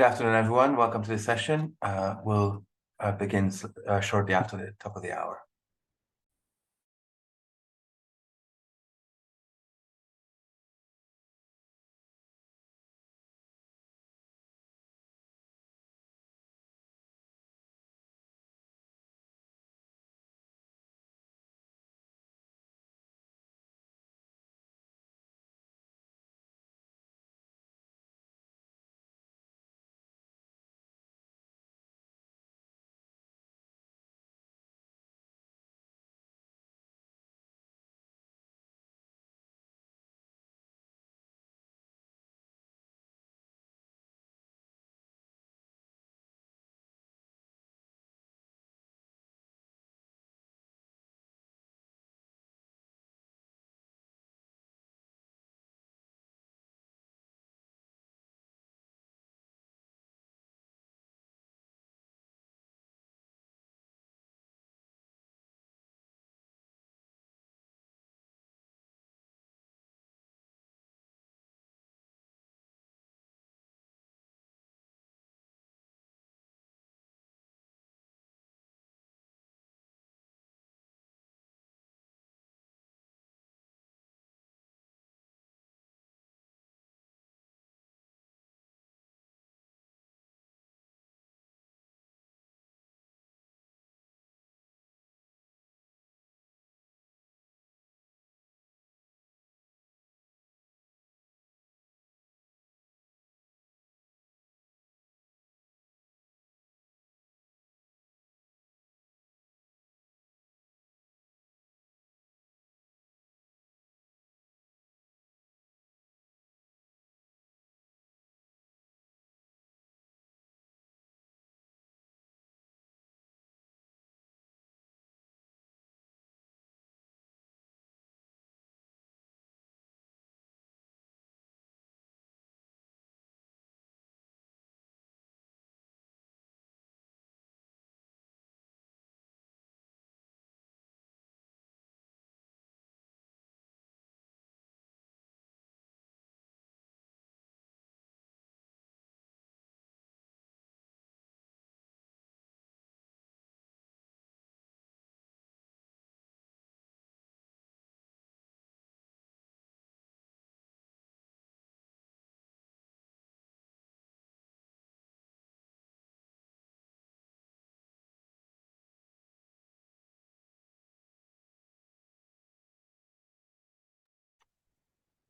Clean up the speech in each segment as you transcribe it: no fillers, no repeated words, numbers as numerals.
Good afternoon, everyone. Welcome to this session. We'll begin shortly after the top of the hour.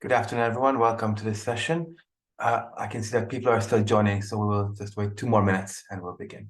Good afternoon, everyone. Welcome to this session. I can see that people are still joining, so we will just wait 2 more minutes and we'll begin.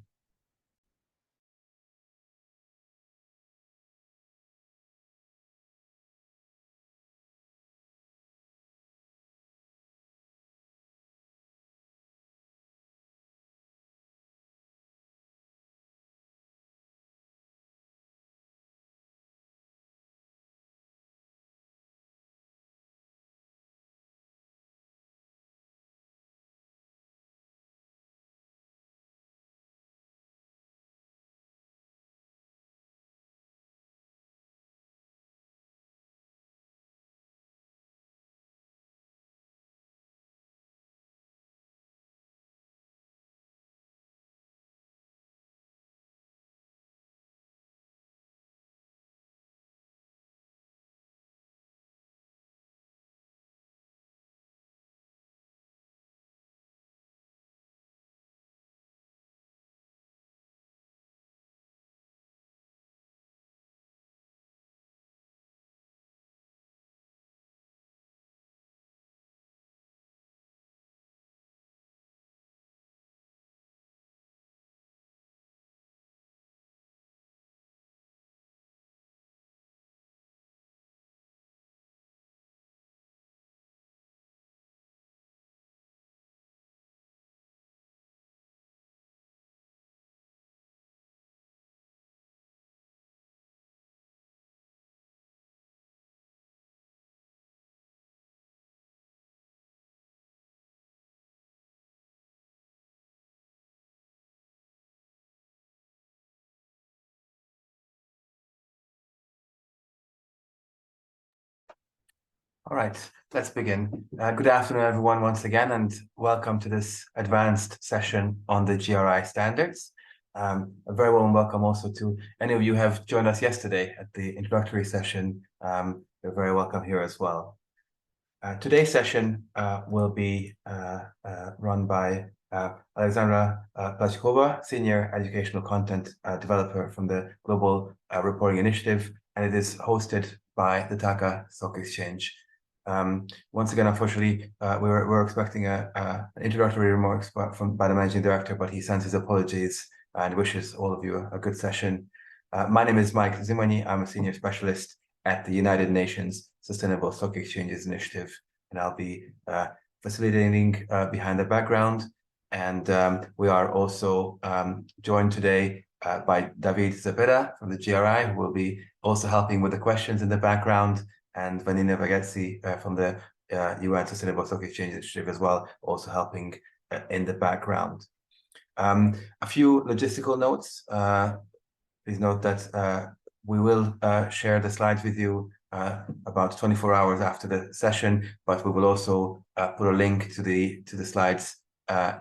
All right, let's begin. Good afternoon, everyone, once again, and welcome to this advanced session on the GRI standards. A very warm welcome also to any of you who have joined us yesterday at the introductory session. You're very welcome here as well. Today's session will be run by Alexandra Plachkova, Senior Educational Content Developer from the Global Reporting Initiative, and it is hosted by the Dhaka Stock Exchange. Once again, unfortunately, we're expecting an introductory remarks by the Managing Director, but he sends his apologies and wishes all of you a good session. My name is Mike Zimani. I'm a Senior Specialist at the United Nations Sustainable Stock Exchanges Initiative, and I'll be facilitating behind the background. And we are also joined today by David Zepeda from the GRI, who will be also helping with the questions in the background, and Vanina Vaghetsi from the UN Sustainable Stock Exchange Initiative as well, also helping in the background. A few logistical notes. Please note that we will share the slides with you about 24 hours after the session, but we will also put a link to the slides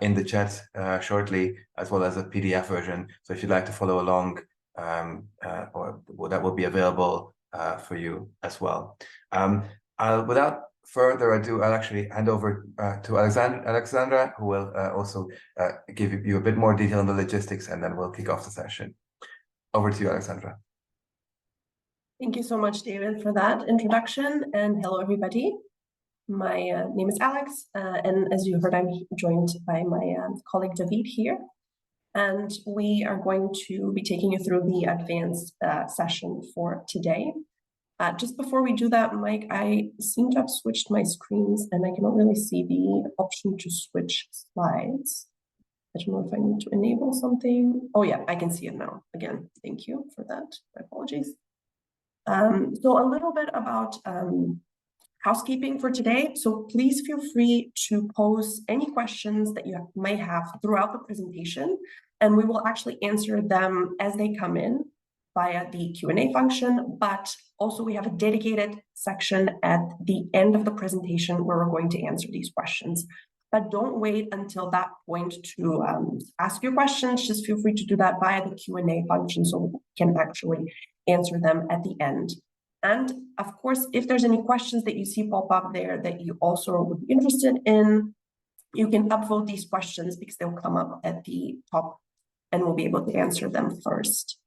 in the chat shortly, as well as a PDF version. So if you'd like to follow along, that will be available for you as well. Without further ado, I'll actually hand over to Alexandra, who will also give you a bit more detail on the logistics, and then we'll kick off the session. Over to you, Alexandra. Thank you so much, David, for that introduction, and hello, everybody. My name is Alex, and as you heard, I'm joined by my colleague David here, and we are going to be taking you through the advanced session for today. Just before we do that, Mike, I seem to have switched my screens, and I cannot really see the option to switch slides. I don't know if I need to enable something. Oh yeah, I can see it now. Again, thank you for that. My apologies. So a little bit about housekeeping for today. So please feel free to pose any questions that you may have throughout the presentation, and we will actually answer them as they come in via the Q&A function, but also we have a dedicated section at the end of the presentation where we're going to answer these questions. But don't wait until that point to ask your questions. Just feel free to do that via the Q&A function so we can actually answer them at the end. And of course, if there's any questions that you see pop up there that you also would be interested in, you can upvote these questions because they'll come up at the top and we'll be able to answer them first.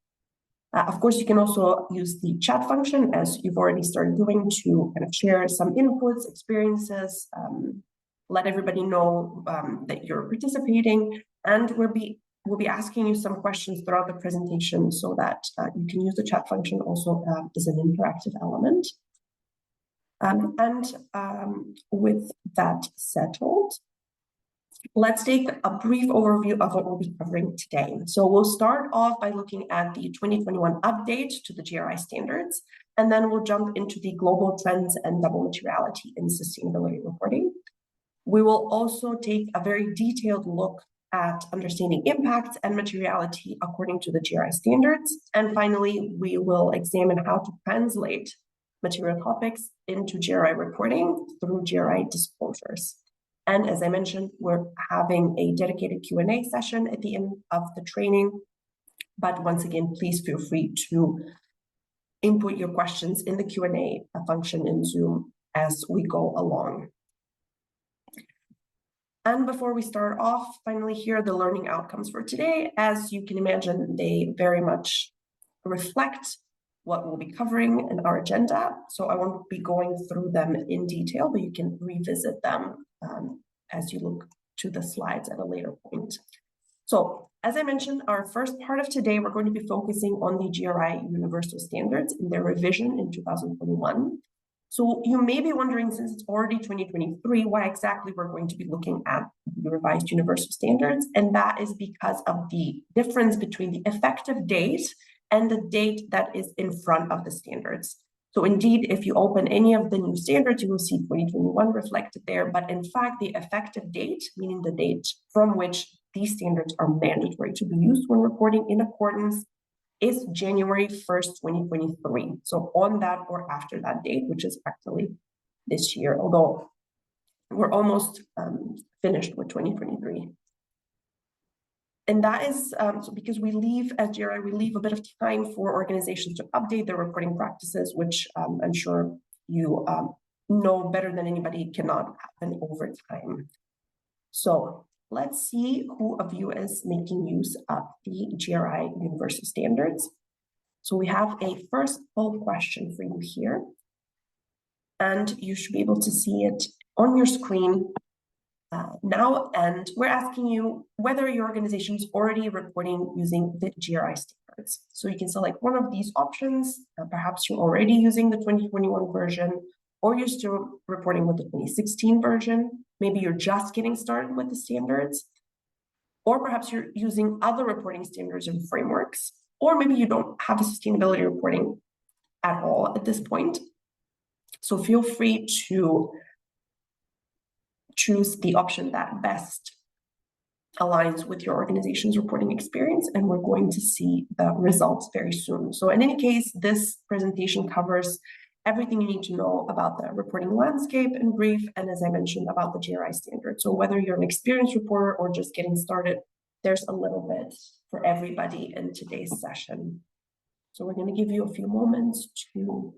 Of course, you can also use the chat function, as you've already started doing, to kind of share some inputs, experiences, let everybody know that you're participating, and we'll be asking you some questions throughout the presentation so that you can use the chat function also as an interactive element. With that settled, let's take a brief overview of what we'll be covering today. So we'll start off by looking at the 2021 update to the GRI standards, and then we'll jump into the global trends and double materiality in sustainability reporting. We will also take a very detailed look at understanding impacts and materiality according to the GRI standards. And finally, we will examine how to translate material topics into GRI reporting through GRI disclosures. And as I mentioned, we're having a dedicated Q&A session at the end of the training. But once again, please feel free to input your questions in the Q&A function in Zoom as we go along. And before we start off, finally, here are the learning outcomes for today. As you can imagine, they very much reflect what we'll be covering in our agenda. So I won't be going through them in detail, but you can revisit them as you look to the slides at a later point. So as I mentioned, our first part of today, we're going to be focusing on the GRI Universal Standards in their revision in 2021. So you may be wondering, since it's already 2023, why exactly we're going to be looking at the revised universal standards. And that is because of the difference between the effective date and the date that is in front of the standards. So indeed, if you open any of the new standards, you will see 2021 reflected there. But in fact, the effective date, meaning the date from which these standards are mandatory to be used when reporting in accordance, is January 1st, 2023. So on that or after that date, which is actually this year, although we're almost finished with 2023. And that is so because we leave, as GRI, we leave a bit of time for organizations to update their reporting practices, which I'm sure you know better than anybody cannot happen over time. So let's see who of you is making use of the GRI Universal Standards. So we have a first poll question for you here, and you should be able to see it on your screen now, and we're asking you whether your organization is already reporting using the GRI standards. So you can select one of these options. Perhaps you're already using the 2021 version, or you're still reporting with the 2016 version. Maybe you're just getting started with the standards, or perhaps you're using other reporting standards and frameworks, or maybe you don't have a sustainability reporting at all at this point. So feel free to choose the option that best aligns with your organization's reporting experience, and we're going to see the results very soon. So in any case, this presentation covers everything you need to know about the reporting landscape in brief, and as I mentioned, about the GRI standard. So whether you're an experienced reporter or just getting started, there's a little bit for everybody in today's session. So we're going to give you a few moments to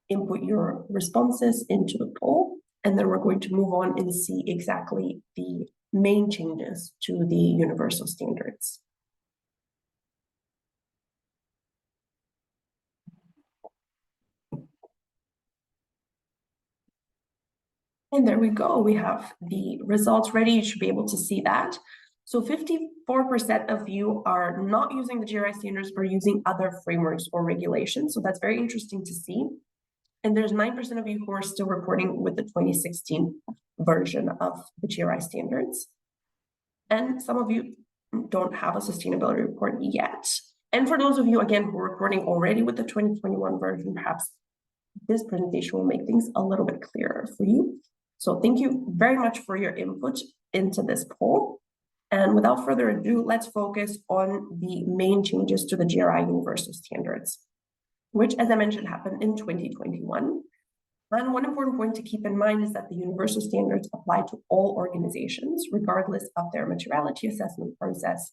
input your responses into the poll, and then we're going to move on and see exactly the main changes to the universal standards. And there we go. We have the results ready. You should be able to see that. So 54% of you are not using the GRI standards, but using other frameworks or regulations. So that's very interesting to see. And there's 9% of you who are still reporting with the 2016 version of the GRI standards. And some of you don't have a sustainability report yet. And for those of you, again, who are reporting already with the 2021 version, perhaps this presentation will make things a little bit clearer for you. So thank you very much for your input into this poll. And without further ado, let's focus on the main changes to the GRI Universal Standards, which, as I mentioned, happened in 2021. And one important point to keep in mind is that the universal standards apply to all organizations, regardless of their materiality assessment process.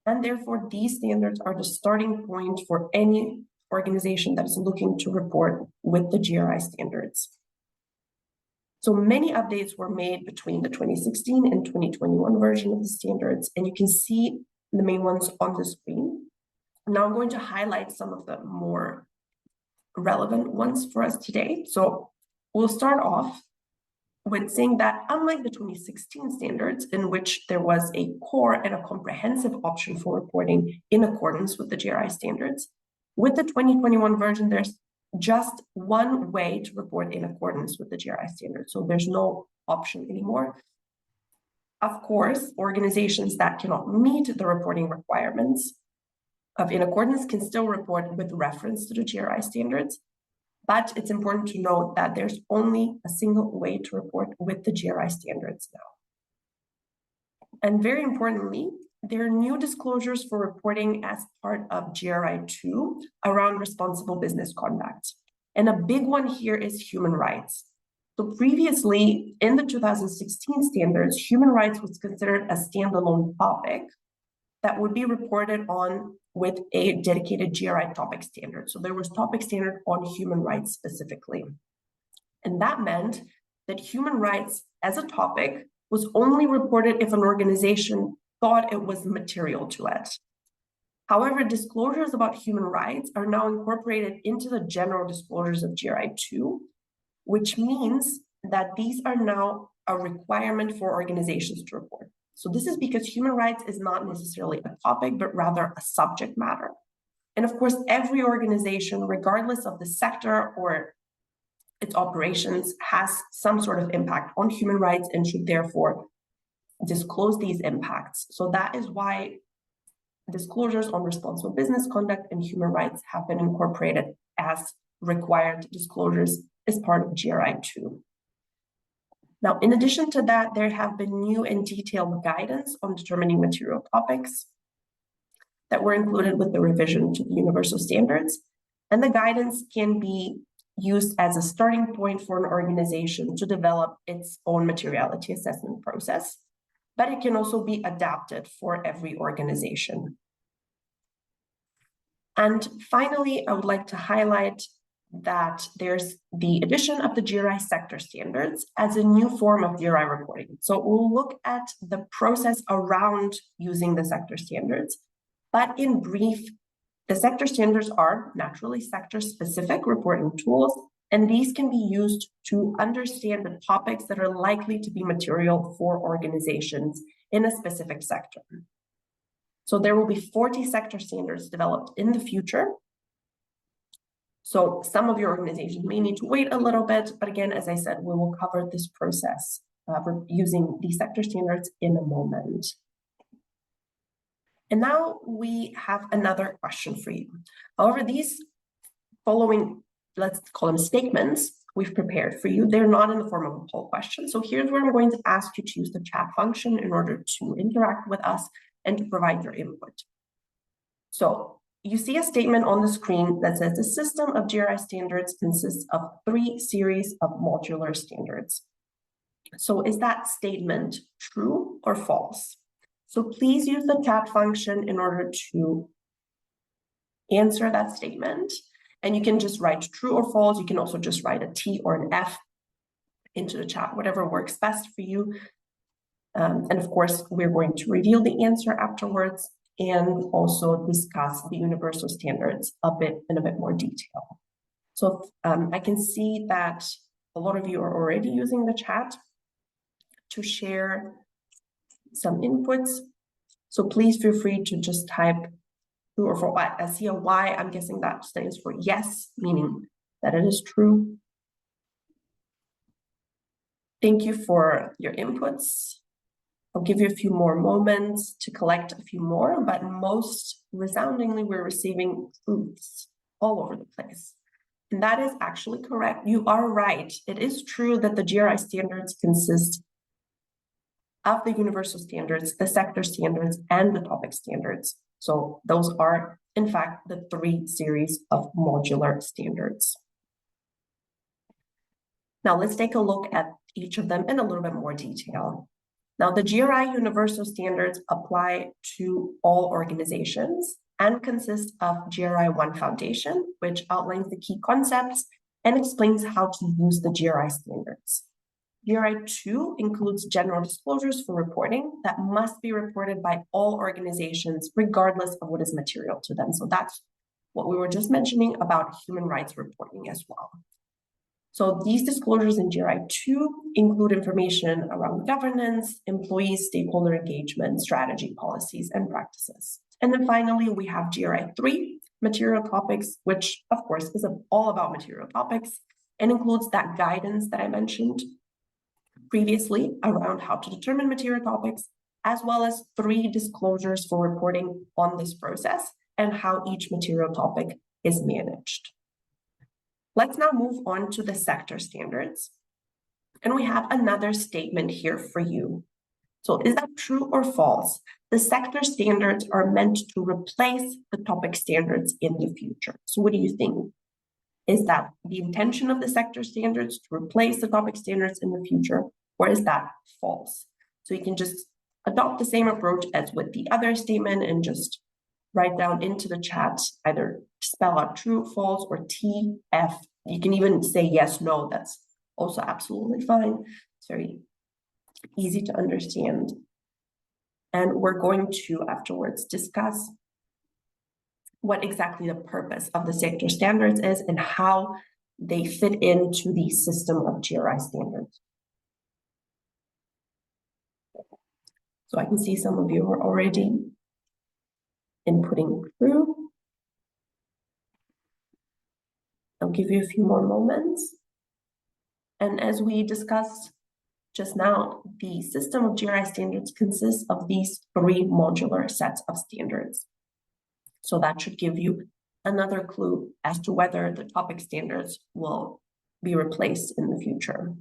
And therefore, these standards are the starting point for any organization that is looking to report with the GRI standards. So many updates were made between the 2016 and 2021 version of the standards, and you can see the main ones on the screen. Now I'm going to highlight some of the more relevant ones for us today. So we'll start off with saying that unlike the 2016 standards, in which there was a core and a comprehensive option for reporting in accordance with the GRI standards, with the 2021 version, there's just one way to report in accordance with the GRI standards. So there's no option anymore. Of course, organizations that cannot meet the reporting requirements of in accordance can still report with reference to the GRI standards, but it's important to note that there's only a single way to report with the GRI standards now. And very importantly, there are new disclosures for reporting as part of GRI 2 around responsible business conduct. And a big one here is human rights. So previously, in the 2016 standards, human rights was considered a standalone topic that would be reported on with a dedicated GRI topic standard. So there was topic standard on human rights specifically. And that meant that human rights as a topic was only reported if an organization thought it was material to it. However, disclosures about human rights are now incorporated into the general disclosures of GRI 2, which means that these are now a requirement for organizations to report. So this is because human rights is not necessarily a topic, but rather a subject matter. And of course, every organization, regardless of the sector or its operations, has some sort of impact on human rights and should therefore disclose these impacts. So that is why disclosures on responsible business conduct and human rights have been incorporated as required disclosures as part of GRI 2. Now, in addition to that, there have been new and detailed guidance on determining material topics that were included with the revision to the universal standards. And the guidance can be used as a starting point for an organization to develop its own materiality assessment process, but it can also be adapted for every organization. And finally, I would like to highlight that there's the addition of the GRI sector standards as a new form of GRI reporting. So we'll look at the process around using the sector standards, but in brief, the sector standards are naturally sector-specific reporting tools, and these can be used to understand the topics that are likely to be material for organizations in a specific sector. So there will be 40 sector standards developed in the future. So some of your organizations may need to wait a little bit, but again, as I said, we will cover this process using these sector standards in a moment. And now we have another question for you. However, these following, let's call them statements, we've prepared for you, they're not in the form of a poll question. So here's where I'm going to ask you to use the chat function in order to interact with us and to provide your input. So you see a statement on the screen that says the system of GRI standards consists of 3 series of modular standards. So is that statement true or false? So please use the chat function in order to answer that statement. And you can just write true or false. You can also just write a T or an F into the chat, whatever works best for you. And of course, we're going to reveal the answer afterwards and also discuss the universal standards in a bit more detail. So I can see that a lot of you are already using the chat to share some inputs. So please feel free to just type true or false. I see a Y, I'm guessing that stands for yes, meaning that it is true. Thank you for your inputs. I'll give you a few more moments to collect a few more, but most resoundingly, we're receiving truths all over the place. And that is actually correct. You are right. It is true that the GRI standards consist of the universal standards, the sector standards, and the topic standards. So those are, in fact, the 3 series of modular standards. Now let's take a look at each of them in a little bit more detail. Now, the GRI universal standards apply to all organizations and consist of GRI 1 Foundation, which outlines the key concepts and explains how to use the GRI standards. GRI 2 includes general disclosures for reporting that must be reported by all organizations, regardless of what is material to them. So that's what we were just mentioning about human rights reporting as well. So these disclosures in GRI 2 include information around governance, employees, stakeholder engagement, strategy, policies, and practices. And then finally, we have GRI 3, material topics, which of course is all about material topics and includes that guidance that I mentioned previously around how to determine material topics, as well as 3 disclosures for reporting on this process and how each material topic is managed. Let's now move on to the sector standards. And we have another statement here for you. So is that true or false? The sector standards are meant to replace the topic standards in the future. So what do you think? Is that the intention of the sector standards to replace the topic standards in the future, or is that false? So you can just adopt the same approach as with the other statement and just write down into the chat, either spell out true, false, or TF. You can even say yes, no, that's also absolutely fine. It's very easy to understand. And we're going to afterwards discuss what exactly the purpose of the sector standards is and how they fit into the system of GRI standards. So I can see some of you are already inputting through. I'll give you a few more moments. And as we discussed just now, the system of GRI standards consists of these 3 modular sets of standards. So that should give you another clue as to whether the topic standards will be replaced in the future.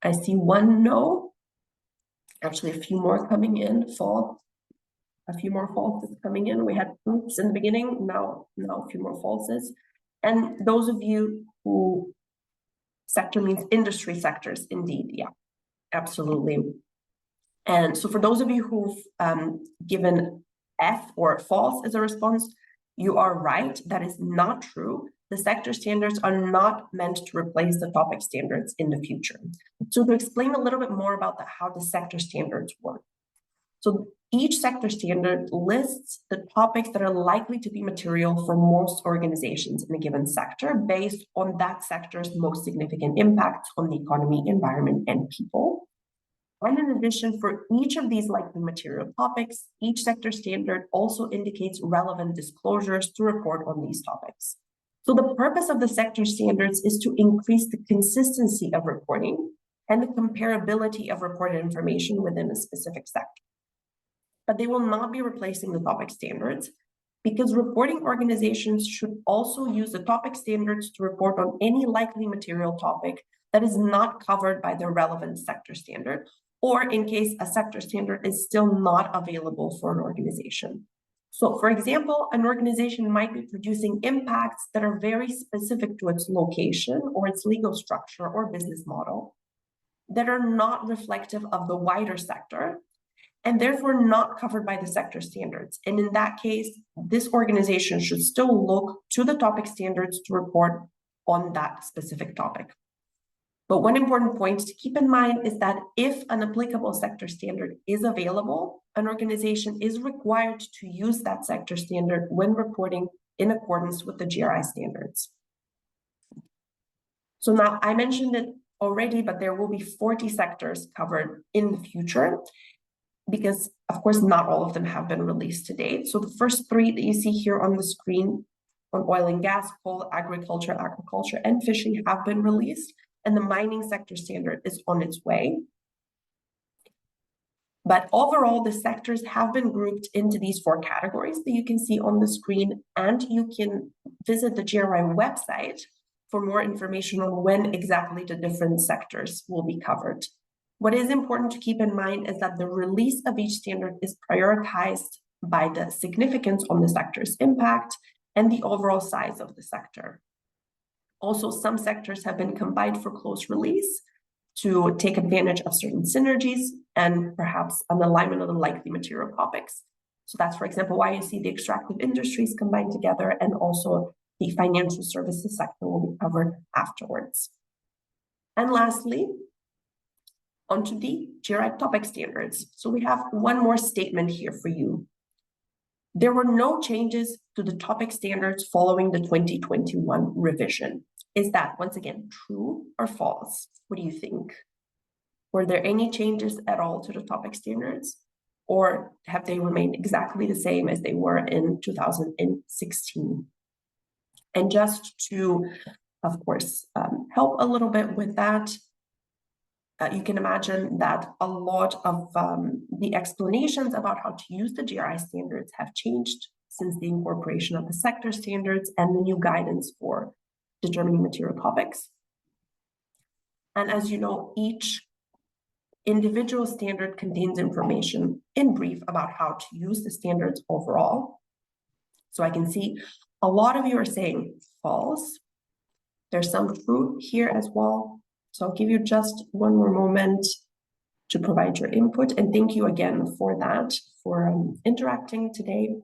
I see 1 no, actually a few more coming in, false. A few more falses coming in. We had proofs in the beginning, now a few more falses. And those of you who, sector means industry sectors, indeed, yeah, absolutely. And so for those of you who've given F or false as a response, you are right, that is not true. The sector standards are not meant to replace the topic standards in the future. So to explain a little bit more about how the sector standards work. So each sector standard lists the topics that are likely to be material for most organizations in a given sector based on that sector's most significant impacts on the economy, environment, and people. And in addition, for each of these likely material topics, each sector standard also indicates relevant disclosures to report on these topics. So the purpose of the sector standards is to increase the consistency of reporting and the comparability of reported information within a specific sector. But they will not be replacing the topic standards, because reporting organizations should also use the topic standards to report on any likely material topic that is not covered by the relevant sector standard, or in case a sector standard is still not available for an organization. So, for example, an organization might be producing impacts that are very specific to its location or its legal structure or business model that are not reflective of the wider sector and therefore not covered by the sector standards. And in that case, this organization should still look to the topic standards to report on that specific topic. But one important point to keep in mind is that if an applicable sector standard is available, an organization is required to use that sector standard when reporting in accordance with the GRI standards. So now I mentioned it already, but there will be 40 sectors covered in the future, because of course not all of them have been released to date. So the first three that you see here on the screen on oil and gas, coal, agriculture, aquaculture, and fishing have been released, and the mining sector standard is on its way. But overall, the sectors have been grouped into these 4 categories that you can see on the screen, and you can visit the GRI website for more information on when exactly the different sectors will be covered. What is important to keep in mind is that the release of each standard is prioritized by the significance on the sector's impact and the overall size of the sector. Also, some sectors have been combined for close release to take advantage of certain synergies and perhaps an alignment of the likely material topics. So that's, for example, why you see the extractive industries combined together, and also the financial services sector will be covered afterwards. And lastly, onto the GRI topic standards. So we have one more statement here for you. There were no changes to the topic standards following the 2021 revision. Is that, once again, true or false? What do you think? Were there any changes at all to the topic standards? Or have they remained exactly the same as they were in 2016? And just to, of course, help a little bit with that, you can imagine that a lot of the explanations about how to use the GRI standards have changed since the incorporation of the sector standards and the new guidance for determining material topics. And as you know, each individual standard contains information in brief about how to use the standards overall. So I can see a lot of you are saying false. There's some true here as well. So I'll give you just one more moment to provide your input. And thank you again for that, for interacting today.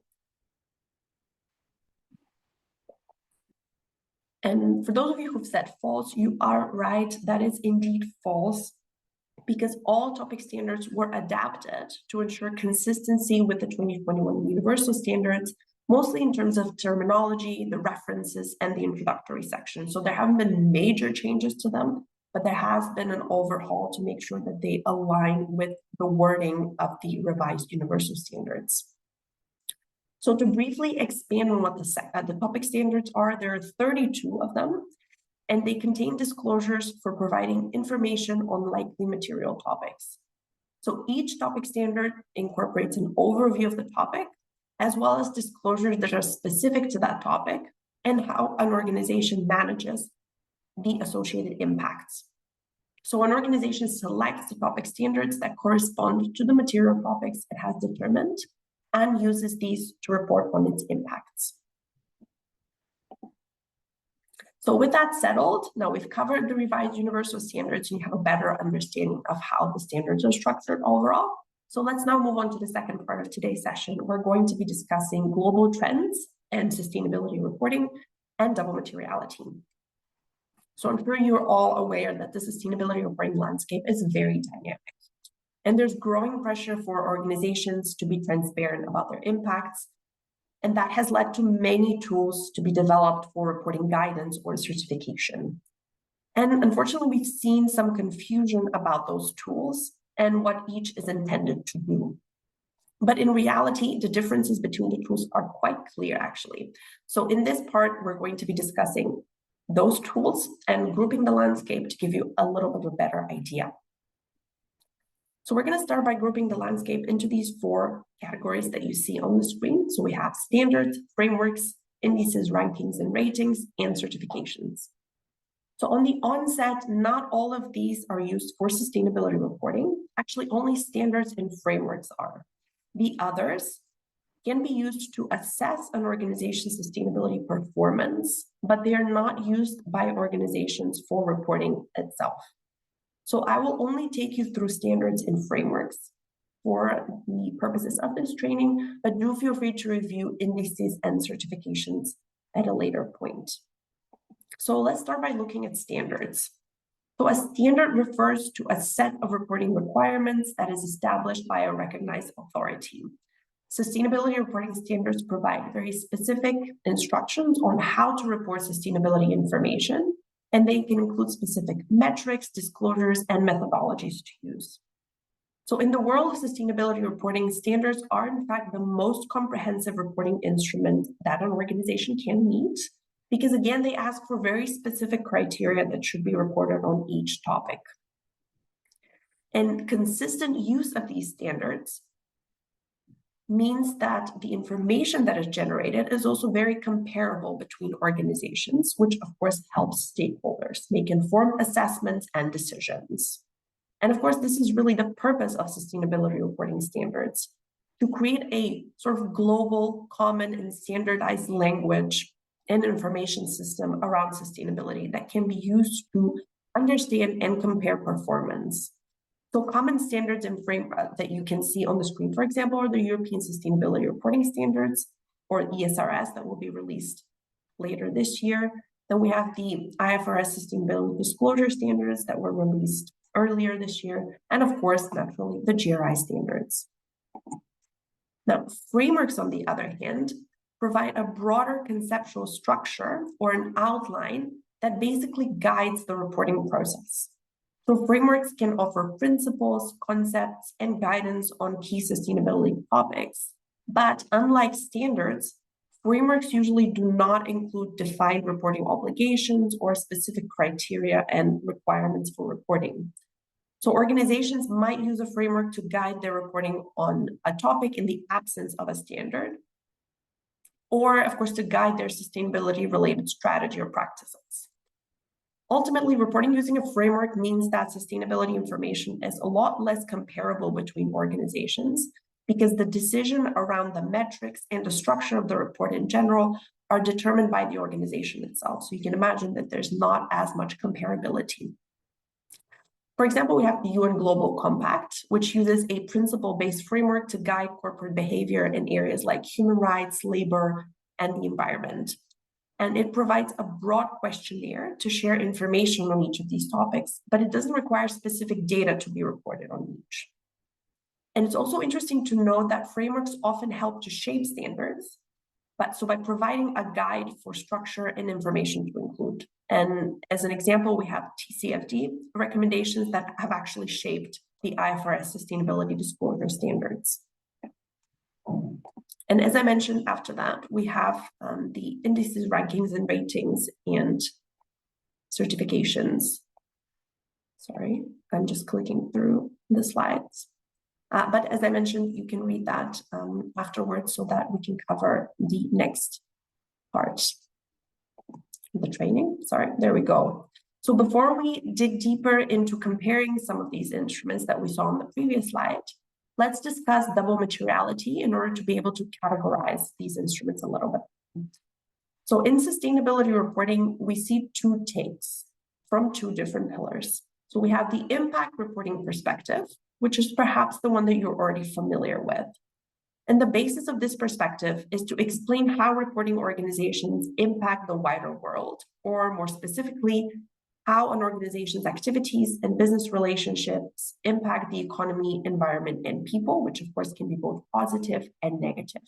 And for those of you who've said false, you are right. That is indeed false, because all topic standards were adapted to ensure consistency with the 2021 universal standards, mostly in terms of terminology, the references, and the introductory section. So there haven't been major changes to them, but there has been an overhaul to make sure that they align with the wording of the revised universal standards. So to briefly expand on what the topic standards are, there are 32 of them, and they contain disclosures for providing information on likely material topics. So each topic standard incorporates an overview of the topic, as well as disclosures that are specific to that topic and how an organization manages the associated impacts. So an organization selects the topic standards that correspond to the material topics it has determined and uses these to report on its impacts. So with that settled, now we've covered the revised universal standards and you have a better understanding of how the standards are structured overall. So let's now move on to the second part of today's session. We're going to be discussing global trends and sustainability reporting and double materiality. So I'm sure you're all aware that the sustainability reporting landscape is very dynamic. And there's growing pressure for organizations to be transparent about their impacts. And that has led to many tools to be developed for reporting guidance or certification. And unfortunately, we've seen some confusion about those tools and what each is intended to do. But in reality, the differences between the tools are quite clear, actually. So in this part, we're going to be discussing those tools and grouping the landscape to give you a little bit of a better idea. So we're going to start by grouping the landscape into these four categories that you see on the screen. So we have standards, frameworks, indices, rankings, and ratings, and certifications. So on the onset, not all of these are used for sustainability reporting. Actually, only standards and frameworks are. The others can be used to assess an organization's sustainability performance, but they are not used by organizations for reporting itself. So I will only take you through standards and frameworks for the purposes of this training, but do feel free to review indices and certifications at a later point. So let's start by looking at standards. So a standard refers to a set of reporting requirements that is established by a recognized authority. Sustainability reporting standards provide very specific instructions on how to report sustainability information, and they can include specific metrics, disclosures, and methodologies to use. So in the world of sustainability reporting, standards are in fact the most comprehensive reporting instrument that an organization can meet, because again, they ask for very specific criteria that should be reported on each topic. And consistent use of these standards means that the information that is generated is also very comparable between organizations, which of course helps stakeholders make informed assessments and decisions. And of course, this is really the purpose of sustainability reporting standards, to create a sort of global, common, and standardized language and information system around sustainability that can be used to understand and compare performance. So common standards and framework that you can see on the screen, for example, are the European Sustainability Reporting Standards, or ESRS, that will be released later this year. Then we have the IFRS Sustainability Disclosure Standards that were released earlier this year, and of course, naturally, the GRI standards. Now, frameworks, on the other hand, provide a broader conceptual structure or an outline that basically guides the reporting process. So frameworks can offer principles, concepts, and guidance on key sustainability topics. But unlike standards, frameworks usually do not include defined reporting obligations or specific criteria and requirements for reporting. So organizations might use a framework to guide their reporting on a topic in the absence of a standard, or of course, to guide their sustainability-related strategy or practices. Ultimately, reporting using a framework means that sustainability information is a lot less comparable between organizations, because the decision around the metrics and the structure of the report in general are determined by the organization itself. So you can imagine that there's not as much comparability. For example, we have the UN Global Compact, which uses a principle-based framework to guide corporate behavior in areas like human rights, labor, and the environment. And it provides a broad questionnaire to share information on each of these topics, but it doesn't require specific data to be reported on each. And it's also interesting to note that frameworks often help to shape standards, but so by providing a guide for structure and information to include. And as an example, we have TCFD recommendations that have actually shaped the IFRS Sustainability Disclosure Standards. And as I mentioned, after that, we have the indices, rankings, and ratings, and certifications. Sorry, I'm just clicking through the slides. But as I mentioned, you can read that afterwards so that we can cover the next part of the training. Sorry, there we go. So before we dig deeper into comparing some of these instruments that we saw on the previous slide, let's discuss double materiality in order to be able to categorize these instruments a little bit. So in sustainability reporting, we see two takes from two different pillars. So we have the impact reporting perspective, which is perhaps the one that you're already familiar with. And the basis of this perspective is to explain how reporting organizations impact the wider world, or more specifically, how an organization's activities and business relationships impact the economy, environment, and people, which of course can be both positive and negative.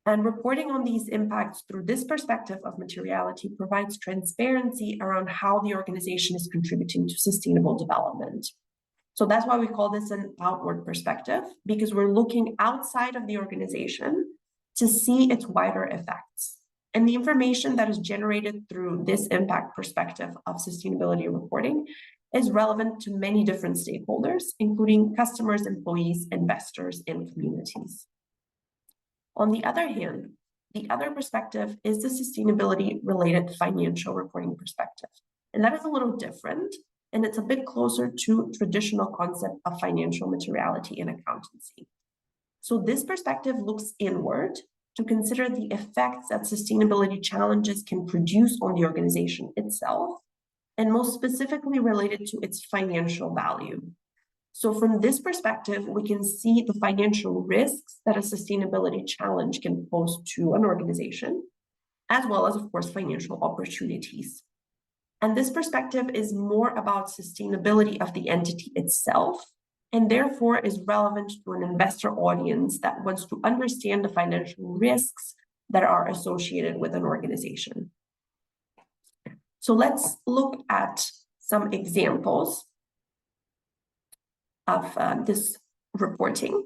And reporting on these impacts through this perspective of materiality provides transparency around how the organization is contributing to sustainable development. So that's why we call this an outward perspective, because we're looking outside of the organization to see its wider effects. And the information that is generated through this impact perspective of sustainability reporting is relevant to many different stakeholders, including customers, employees, investors, and communities. On the other hand, the other perspective is the sustainability-related financial reporting perspective. And that is a little different, and it's a bit closer to traditional concept of financial materiality in accountancy. So this perspective looks inward to consider the effects that sustainability challenges can produce on the organization itself, and most specifically related to its financial value. So from this perspective, we can see the financial risks that a sustainability challenge can pose to an organization, as well as, of course, financial opportunities. And this perspective is more about sustainability of the entity itself, and therefore is relevant to an investor audience that wants to understand the financial risks that are associated with an organization. So let's look at some examples of this reporting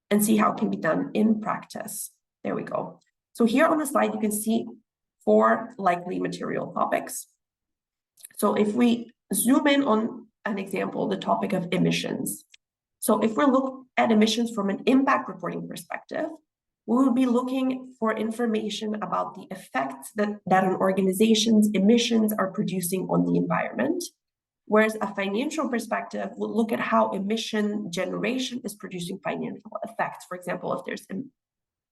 and see how it can be done in practice. There we go. So here on the slide, you can see 4 likely material topics. So if we zoom in on an example, the topic of emissions. So if we look at emissions from an impact reporting perspective, we will be looking for information about the effects that an organization's emissions are producing on the environment, whereas a financial perspective will look at how emission generation is producing financial effects. For example, if there's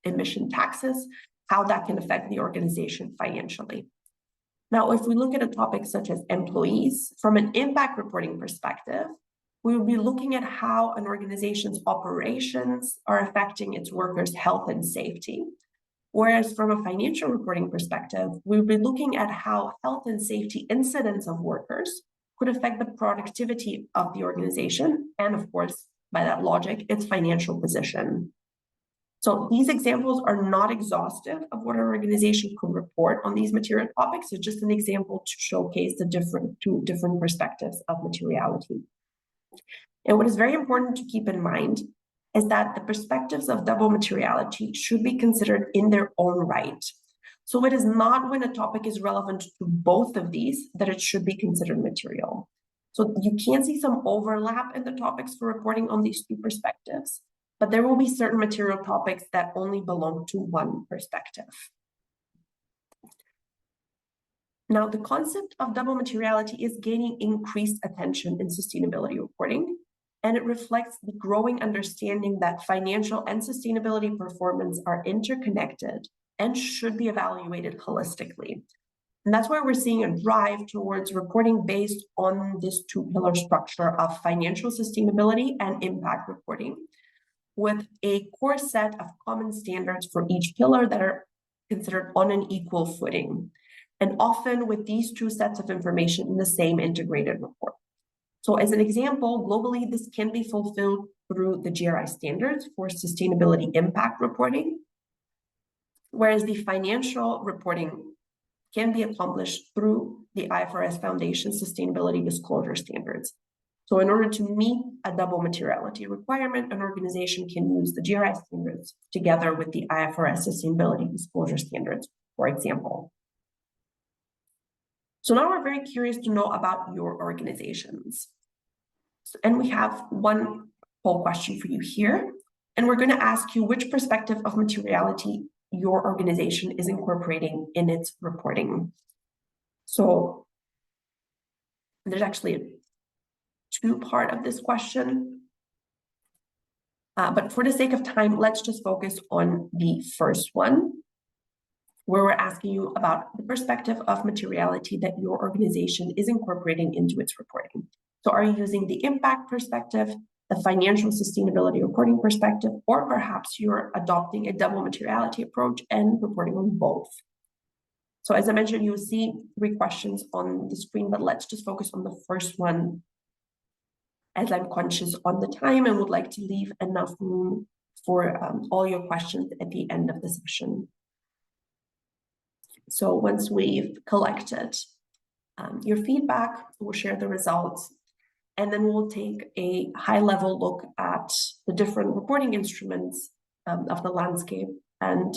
emission taxes, how that can affect the organization financially. Now, if we look at a topic such as employees, from an impact reporting perspective, we will be looking at how an organization's operations are affecting its workers' health and safety. Whereas from a financial reporting perspective, we'll be looking at how health and safety incidents of workers could affect the productivity of the organization, and of course, by that logic, its financial position. So these examples are not exhaustive of what an organization could report on these material topics. It's just an example to showcase the two different perspectives of materiality. And what is very important to keep in mind is that the perspectives of double materiality should be considered in their own right. So it is not when a topic is relevant to both of these that it should be considered material. So you can see some overlap in the topics for reporting on these two perspectives, but there will be certain material topics that only belong to one perspective. Now, the concept of double materiality is gaining increased attention in sustainability reporting, and it reflects the growing understanding that financial and sustainability performance are interconnected and should be evaluated holistically. And that's why we're seeing a drive towards reporting based on this two-pillar structure of financial sustainability and impact reporting, with a core set of common standards for each pillar that are considered on an equal footing, and often with these two sets of information in the same integrated report. So as an example, globally, this can be fulfilled through the GRI standards for sustainability impact reporting, whereas the financial reporting can be accomplished through the IFRS Foundation sustainability disclosure standards. So in order to meet a double materiality requirement, an organization can use the GRI standards together with the IFRS sustainability disclosure standards, for example. So now we're very curious to know about your organizations. And we have one poll question for you here. And we're going to ask you which perspective of materiality your organization is incorporating in its reporting. So there's actually a two-part of this question. But for the sake of time, let's just focus on the first one, where we're asking you about the perspective of materiality that your organization is incorporating into its reporting. So are you using the impact perspective, the financial sustainability reporting perspective, or perhaps you're adopting a double materiality approach and reporting on both? So as I mentioned, you'll see 3 questions on the screen, but let's just focus on the first one, as I'm conscious on the time and would like to leave enough room for all your questions at the end of the session. So once we've collected your feedback, we'll share the results, and then we'll take a high-level look at the different reporting instruments of the landscape and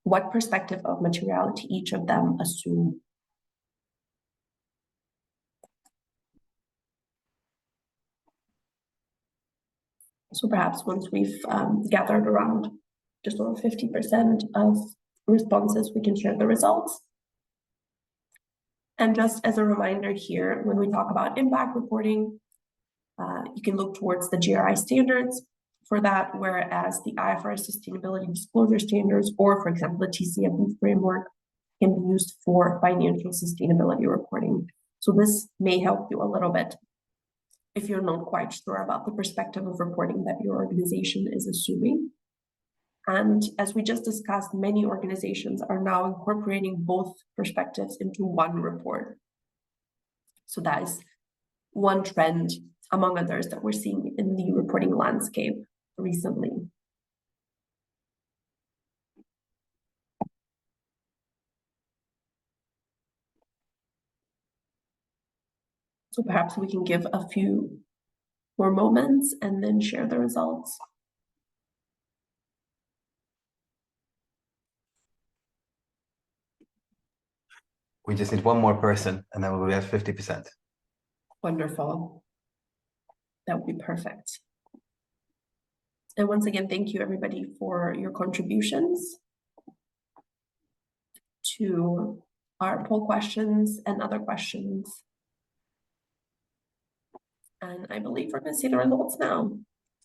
what perspective of materiality each of them assume. So perhaps once we've gathered around just over 50% of responses, we can share the results. And just as a reminder here, when we talk about impact reporting, you can look towards the GRI standards for that, whereas the IFRS sustainability disclosure standards, or for example, the TCFD framework, can be used for financial sustainability reporting. So this may help you a little bit if you're not quite sure about the perspective of reporting that your organization is assuming. And as we just discussed, many organizations are now incorporating both perspectives into one report. So that is one trend among others that we're seeing in the reporting landscape recently. So perhaps we can give a few more moments and then share the results. We just need one more person and then we'll be at 50%. Wonderful. That would be perfect. And once again, thank you everybody for your contributions to our poll questions and other questions. And I believe we're going to see the results now.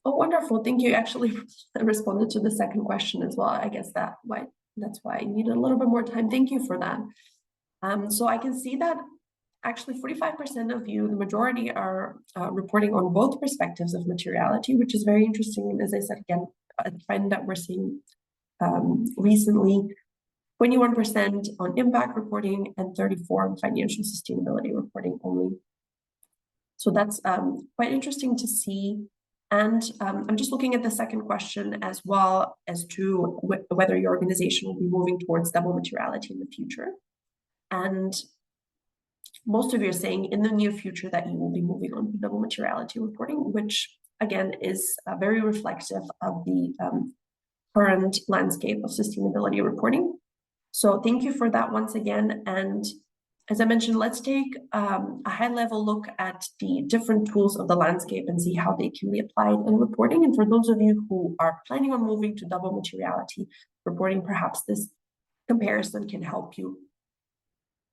Oh, wonderful. Thank you. Actually responded to the second question as well. I guess that's why I needed a little bit more time. Thank you for that. So I can see that actually 45% of you, the majority, are reporting on both perspectives of materiality, which is very interesting. And as I said, again, a trend that we're seeing recently, 21% on impact reporting and 34% on financial sustainability reporting only. So that's quite interesting to see. And I'm just looking at the second question as well as to whether your organization will be moving towards double materiality in the future. And most of you are saying in the near future that you will be moving on to double materiality reporting, which again is very reflective of the current landscape of sustainability reporting. So thank you for that once again. And as I mentioned, let's take a high-level look at the different tools of the landscape and see how they can be applied in reporting. And for those of you who are planning on moving to double materiality reporting, perhaps this comparison can help you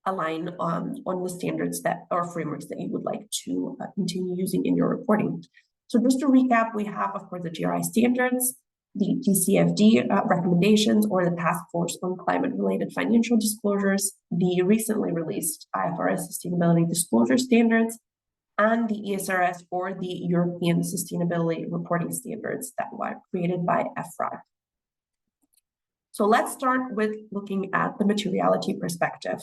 align on the standards that or frameworks that you would like to continue using in your reporting. So just to recap, we have, of course, the GRI standards, the TCFD recommendations, or the Task Force on Climate-Related Financial Disclosures, the recently released IFRS Sustainability Disclosure Standards, and the ESRS, or the European Sustainability Reporting Standards that were created by EFRAG. So let's start with looking at the materiality perspective.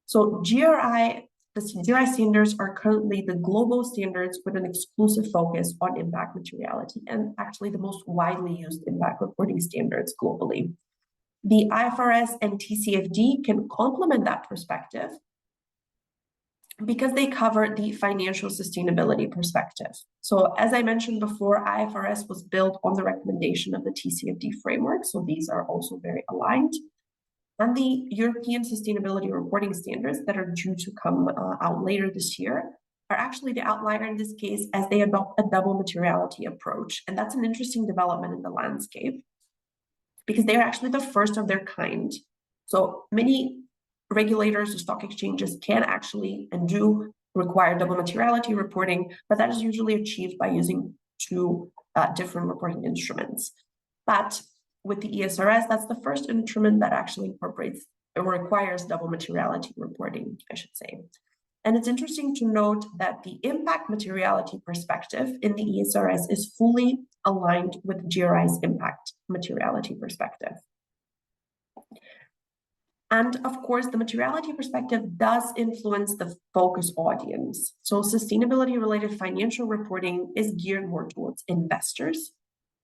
So the GRI standards are currently the global standards with an exclusive focus on impact materiality, and actually the most widely used impact reporting standards globally. The IFRS and TCFD can complement that perspective because they cover the financial sustainability perspective. So as I mentioned before, IFRS was built on the recommendation of the TCFD framework, so these are also very aligned. And the European Sustainability Reporting Standards that are due to come out later this year are actually the outlier in this case, as they adopt a double materiality approach. And that's an interesting development in the landscape because they're actually the first of their kind. So many regulators or stock exchanges can actually and do require double materiality reporting, but that is usually achieved by using two different reporting instruments. But with the ESRS, that's the first instrument that actually incorporates requires double materiality reporting, I should say. And it's interesting to note that the impact materiality perspective in the ESRS is fully aligned with GRI's impact materiality perspective. And of course, the materiality perspective does influence the focus audience. So sustainability-related financial reporting is geared more towards investors,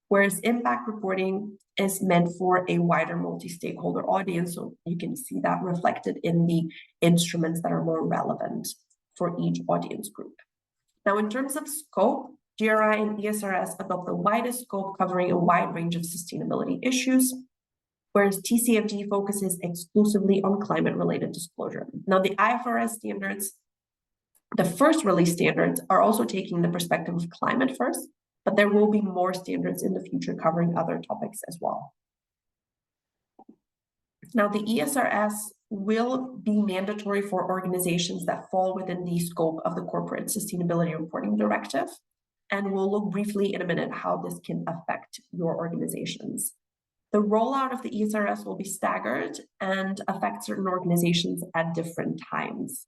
whereas impact reporting is meant for a wider multi-stakeholder audience. So you can see that reflected in the instruments that are more relevant for each audience group. Now, in terms of scope, GRI and ESRS adopt the widest scope covering a wide range of sustainability issues, whereas TCFD focuses exclusively on climate-related disclosure. Now, the IFRS standards, the first release standards, are also taking the perspective of climate first, but there will be more standards in the future covering other topics as well. Now, the ESRS will be mandatory for organizations that fall within the scope of the Corporate Sustainability Reporting Directive, and we'll look briefly in a minute how this can affect your organizations. The rollout of the ESRS will be staggered and affect certain organizations at different times.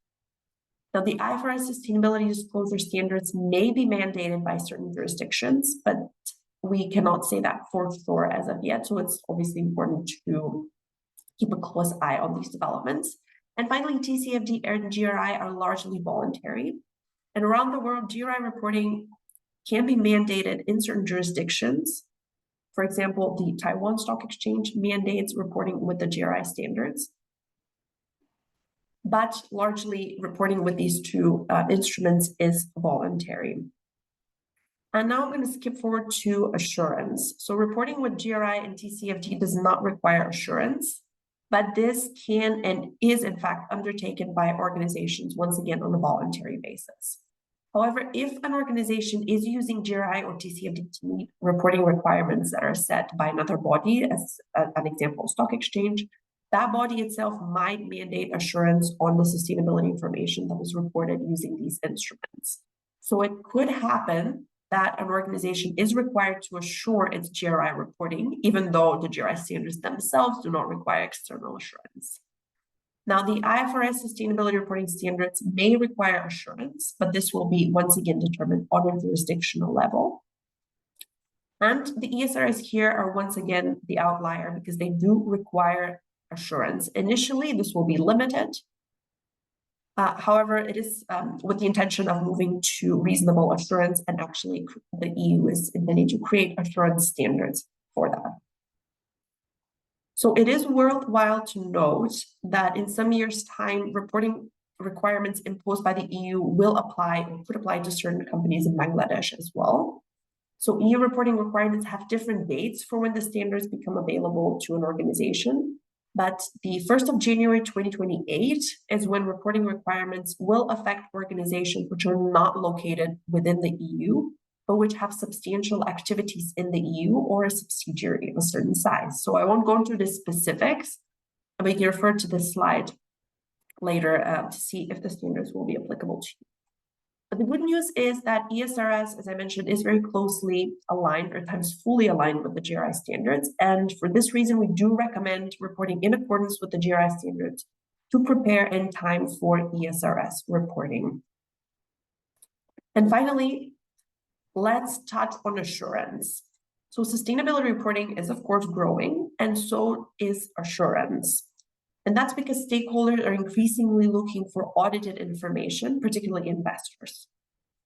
Now, the IFRS sustainability disclosure standards may be mandated by certain jurisdictions, but we cannot say that for sure as of yet. So it's obviously important to keep a close eye on these developments. And finally, TCFD and GRI are largely voluntary. And around the world, GRI reporting can be mandated in certain jurisdictions. For example, the Taiwan Stock Exchange mandates reporting with the GRI standards, but largely reporting with these two instruments is voluntary. And now I'm going to skip forward to assurance. So reporting with GRI and TCFD does not require assurance, but this can and is in fact undertaken by organizations, once again, on a voluntary basis. However, if an organization is using GRI or TCFD to meet reporting requirements that are set by another body, as an example, stock exchange, that body itself might mandate assurance on the sustainability information that is reported using these instruments. So it could happen that an organization is required to assure its GRI reporting, even though the GRI standards themselves do not require external assurance. Now, the IFRS sustainability reporting standards may require assurance, but this will be once again determined on a jurisdictional level. And the ESRS here are once again the outlier because they do require assurance. Initially, this will be limited. However, it is with the intention of moving to reasonable assurance, and actually the EU is intending to create assurance standards for that. So it is worthwhile to note that in some years' time, reporting requirements imposed by the EU will apply or could apply to certain companies in Bangladesh as well. So EU reporting requirements have different dates for when the standards become available to an organization. But the 1st of January 2028 is when reporting requirements will affect organizations which are not located within the EU, but which have substantial activities in the EU or a subsidiary of a certain size. So I won't go into the specifics, but you can refer to this slide later to see if the standards will be applicable to you. But the good news is that ESRS, as I mentioned, is very closely aligned, or at times fully aligned with the GRI standards. And for this reason, we do recommend reporting in accordance with the GRI standards to prepare in time for ESRS reporting. And finally, let's touch on assurance. So sustainability reporting is, of course, growing, and so is assurance. And that's because stakeholders are increasingly looking for audited information, particularly investors.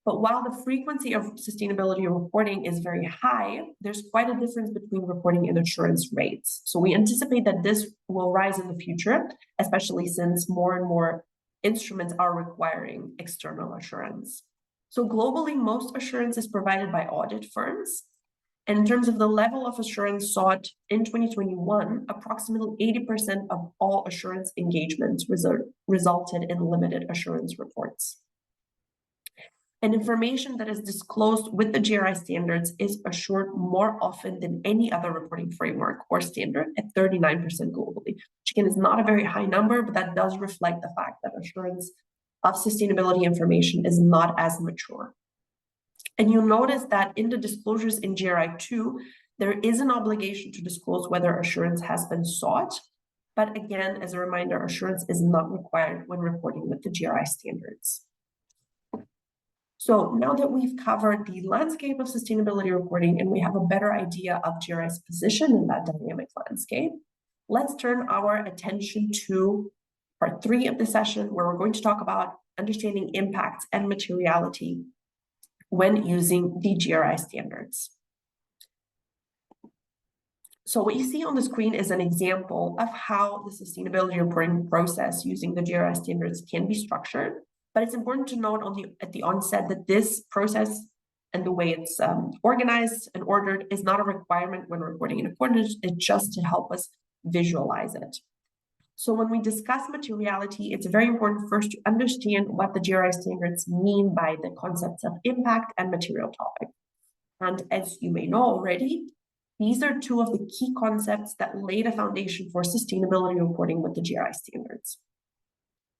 But while the frequency of sustainability reporting is very high, there's quite a difference between reporting and assurance rates. So we anticipate that this will rise in the future, especially since more and more instruments are requiring external assurance. So globally, most assurance is provided by audit firms. And in terms of the level of assurance sought in 2021, approximately 80% of all assurance engagements resulted in limited assurance reports. And information that is disclosed with the GRI standards is assured more often than any other reporting framework or standard at 39% globally, which again is not a very high number, but that does reflect the fact that assurance of sustainability information is not as mature. And you'll notice that in the disclosures in GRI 2, there is an obligation to disclose whether assurance has been sought. But again, as a reminder, assurance is not required when reporting with the GRI standards. So now that we've covered the landscape of sustainability reporting and we have a better idea of GRI's position in that dynamic landscape, let's turn our attention to part 3 of the session, where we're going to talk about understanding impacts and materiality when using the GRI standards. So what you see on the screen is an example of how the sustainability reporting process using the GRI standards can be structured. But it's important to note at the onset that this process and the way it's organized and ordered is not a requirement when reporting in accordance. It's just to help us visualize it. So when we discuss materiality, it's very important first to understand what the GRI standards mean by the concepts of impact and material topic. And as you may know already, these are 2 of the key concepts that lay the foundation for sustainability reporting with the GRI standards.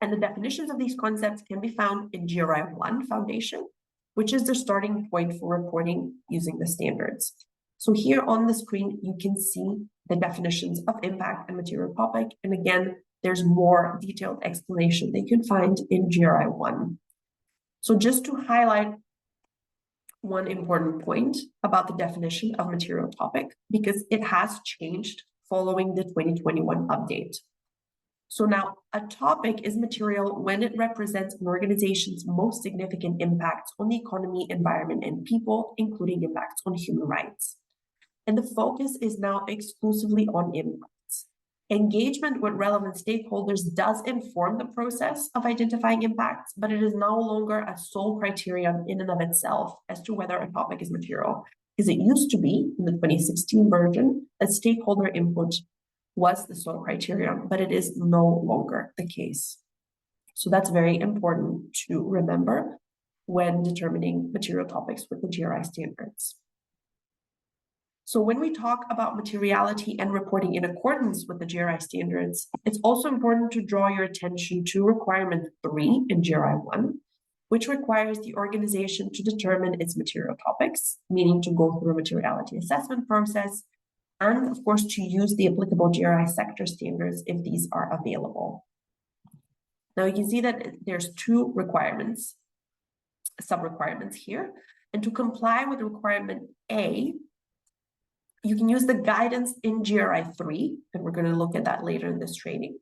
And the definitions of these concepts can be found in GRI 1 Foundation, which is the starting point for reporting using the standards. So here on the screen, you can see the definitions of impact and material topic. And again, there's more detailed explanation they can find in GRI 1. So just to highlight one important point about the definition of material topic, because it has changed following the 2021 update. So now a topic is material when it represents an organization's most significant impacts on the economy, environment, and people, including impacts on human rights. And the focus is now exclusively on impacts. Engagement with relevant stakeholders does inform the process of identifying impacts, but it is no longer a sole criterion in and of itself as to whether a topic is material, because it used to be, in the 2016 version, that stakeholder input was the sole criterion, but it is no longer the case. So that's very important to remember when determining material topics with the GRI standards. So when we talk about materiality and reporting in accordance with the GRI standards, it's also important to draw your attention to requirement 3 in GRI 1, which requires the organization to determine its material topics, meaning to go through a materiality assessment process, and of course to use the applicable GRI sector standards if these are available. Now you can see that there's 2 requirements, sub-requirements here, and to comply with requirement A, you can use the guidance in GRI 3, and we're going to look at that later in this training.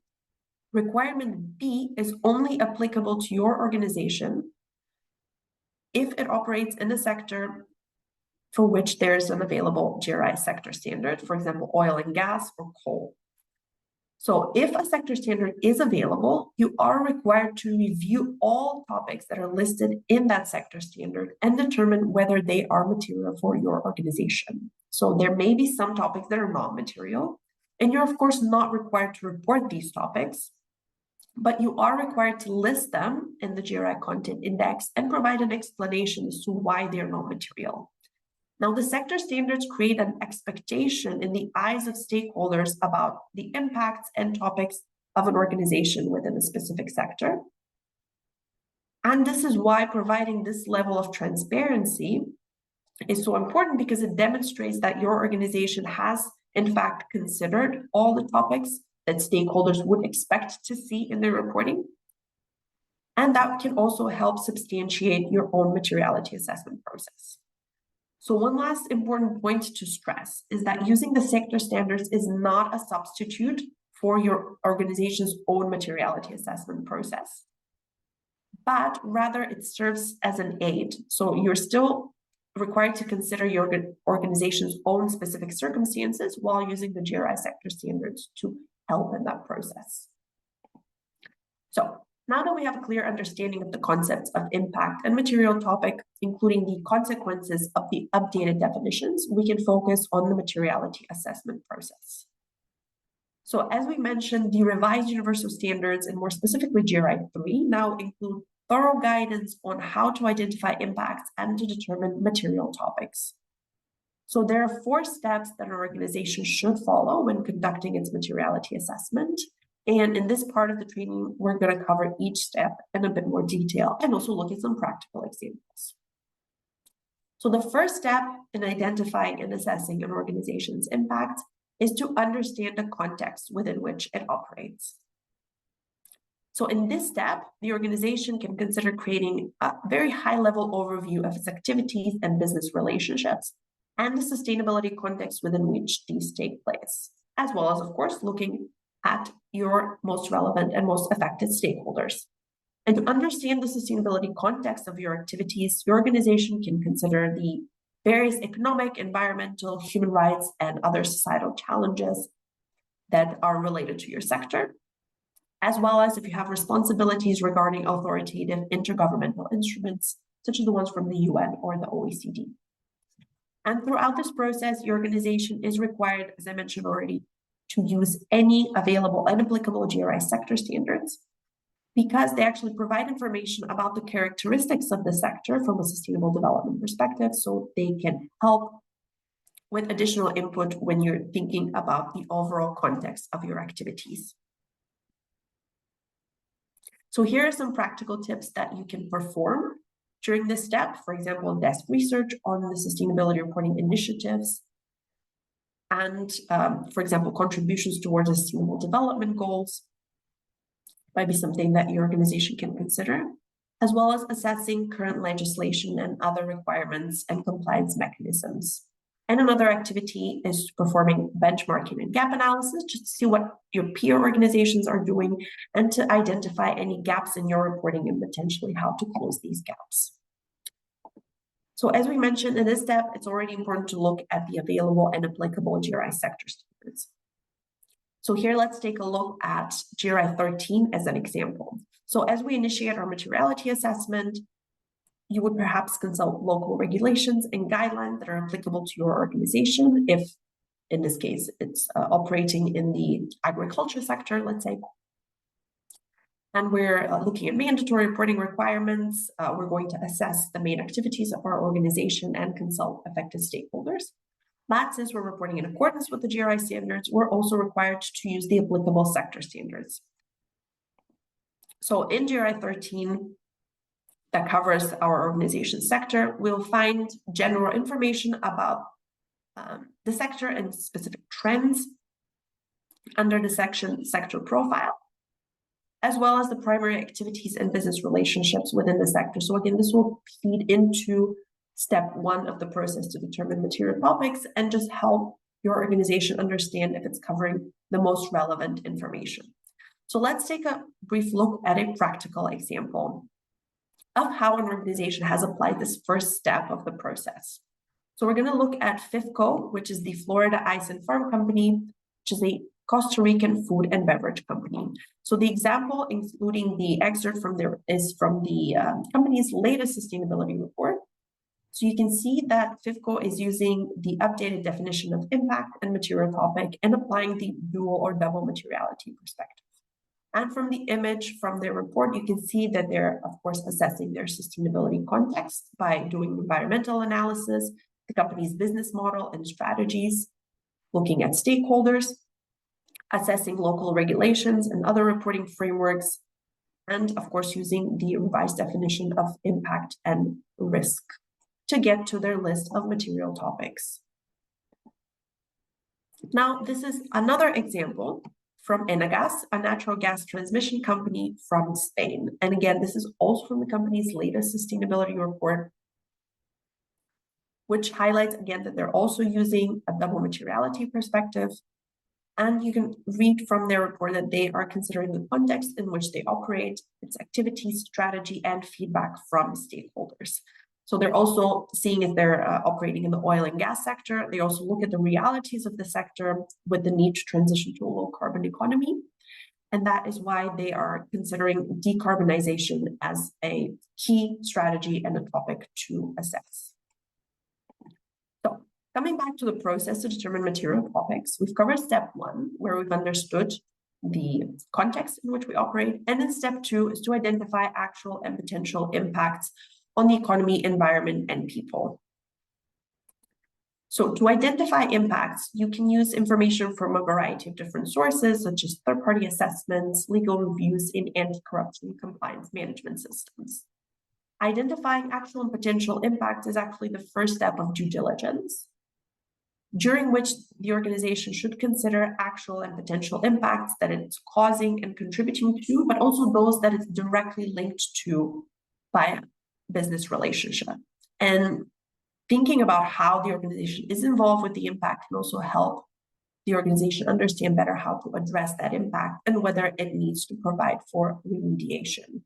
Requirement B is only applicable to your organization if it operates in a sector for which there's an available GRI sector standard, for example, oil and gas or coal. So if a sector standard is available, you are required to review all topics that are listed in that sector standard and determine whether they are material for your organization. So there may be some topics that are not material, and you're of course not required to report these topics, but you are required to list them in the GRI content index and provide an explanation as to why they're not material. Now, the sector standards create an expectation in the eyes of stakeholders about the impacts and topics of an organization within a specific sector. And this is why providing this level of transparency is so important, because it demonstrates that your organization has, in fact, considered all the topics that stakeholders would expect to see in their reporting. And that can also help substantiate your own materiality assessment process. So one last important point to stress is that using the sector standards is not a substitute for your organization's own materiality assessment process, but rather it serves as an aid. So you're still required to consider your organization's own specific circumstances while using the GRI sector standards to help in that process. So now that we have a clear understanding of the concepts of impact and material topic, including the consequences of the updated definitions, we can focus on the materiality assessment process. So as we mentioned, the revised universal standards, and more specifically GRI 3, now include thorough guidance on how to identify impacts and to determine material topics. So there are 4 steps that an organization should follow when conducting its materiality assessment. And in this part of the training, we're going to cover each step in a bit more detail and also look at some practical examples. So the first step in identifying and assessing an organization's impact is to understand the context within which it operates. So in this step, the organization can consider creating a very high-level overview of its activities and business relationships and the sustainability context within which these take place, as well as, of course, looking at your most relevant and most affected stakeholders. And to understand the sustainability context of your activities, your organization can consider the various economic, environmental, human rights, and other societal challenges that are related to your sector, as well as if you have responsibilities regarding authoritative intergovernmental instruments, such as the ones from the UN or the OECD. And throughout this process, your organization is required, as I mentioned already, to use any available and applicable GRI sector standards, because they actually provide information about the characteristics of the sector from a sustainable development perspective, so they can help with additional input when you're thinking about the overall context of your activities. So here are some practical tips that you can perform during this step. For example, desk research on the sustainability reporting initiatives, and for example, contributions towards sustainable development goals might be something that your organization can consider, as well as assessing current legislation and other requirements and compliance mechanisms. And another activity is performing benchmarking and gap analysis, just to see what your peer organizations are doing and to identify any gaps in your reporting and potentially how to close these gaps. So as we mentioned in this step, it's already important to look at the available and applicable GRI sector standards. So here, let's take a look at GRI 13 as an example. So as we initiate our materiality assessment, you would perhaps consult local regulations and guidelines that are applicable to your organization. If, in this case, it's operating in the agriculture sector, let's say, and we're looking at mandatory reporting requirements, we're going to assess the main activities of our organization and consult affected stakeholders. But since we're reporting in accordance with the GRI standards, we're also required to use the applicable sector standards. So in GRI 13, that covers our organization sector, we'll find general information about the sector and specific trends under the section sector profile, as well as the primary activities and business relationships within the sector. So again, this will feed into step 1 of the process to determine material topics and just help your organization understand if it's covering the most relevant information. So let's take a brief look at a practical example of how an organization has applied this first step of the process. So we're going to look at FIFCO, which is the Florida Ice and Farm Company, which is a Costa Rican food and beverage company. So the example, including the excerpt from there, is from the company's latest sustainability report. So you can see that FIFCO is using the updated definition of impact and material topic and applying the dual or double materiality perspective. And from the image from their report, you can see that they're, of course, assessing their sustainability context by doing environmental analysis, the company's business model and strategies, looking at stakeholders, assessing local regulations and other reporting frameworks, and of course, using the revised definition of impact and risk to get to their list of material topics. Now, this is another example from Enagas, a natural gas transmission company from Spain. And again, this is also from the company's latest sustainability report, which highlights again that they're also using a double materiality perspective. And you can read from their report that they are considering the context in which they operate, its activities, strategy, and feedback from stakeholders. So they're also seeing if they're operating in the oil and gas sector. They also look at the realities of the sector with the need to transition to a low carbon economy. And that is why they are considering decarbonization as a key strategy and a topic to assess. So coming back to the process to determine material topics, we've covered step 1, where we've understood the context in which we operate. And then step 2 is to identify actual and potential impacts on the economy, environment, and people. So to identify impacts, you can use information from a variety of different sources, such as third-party assessments, legal reviews in anti-corruption compliance management systems. Identifying actual and potential impacts is actually the first step of due diligence. during which the organization should consider actual and potential impacts that it's causing and contributing to, but also those that it's directly linked to by a business relationship. And thinking about how the organization is involved with the impact can also help the organization understand better how to address that impact and whether it needs to provide for remediation.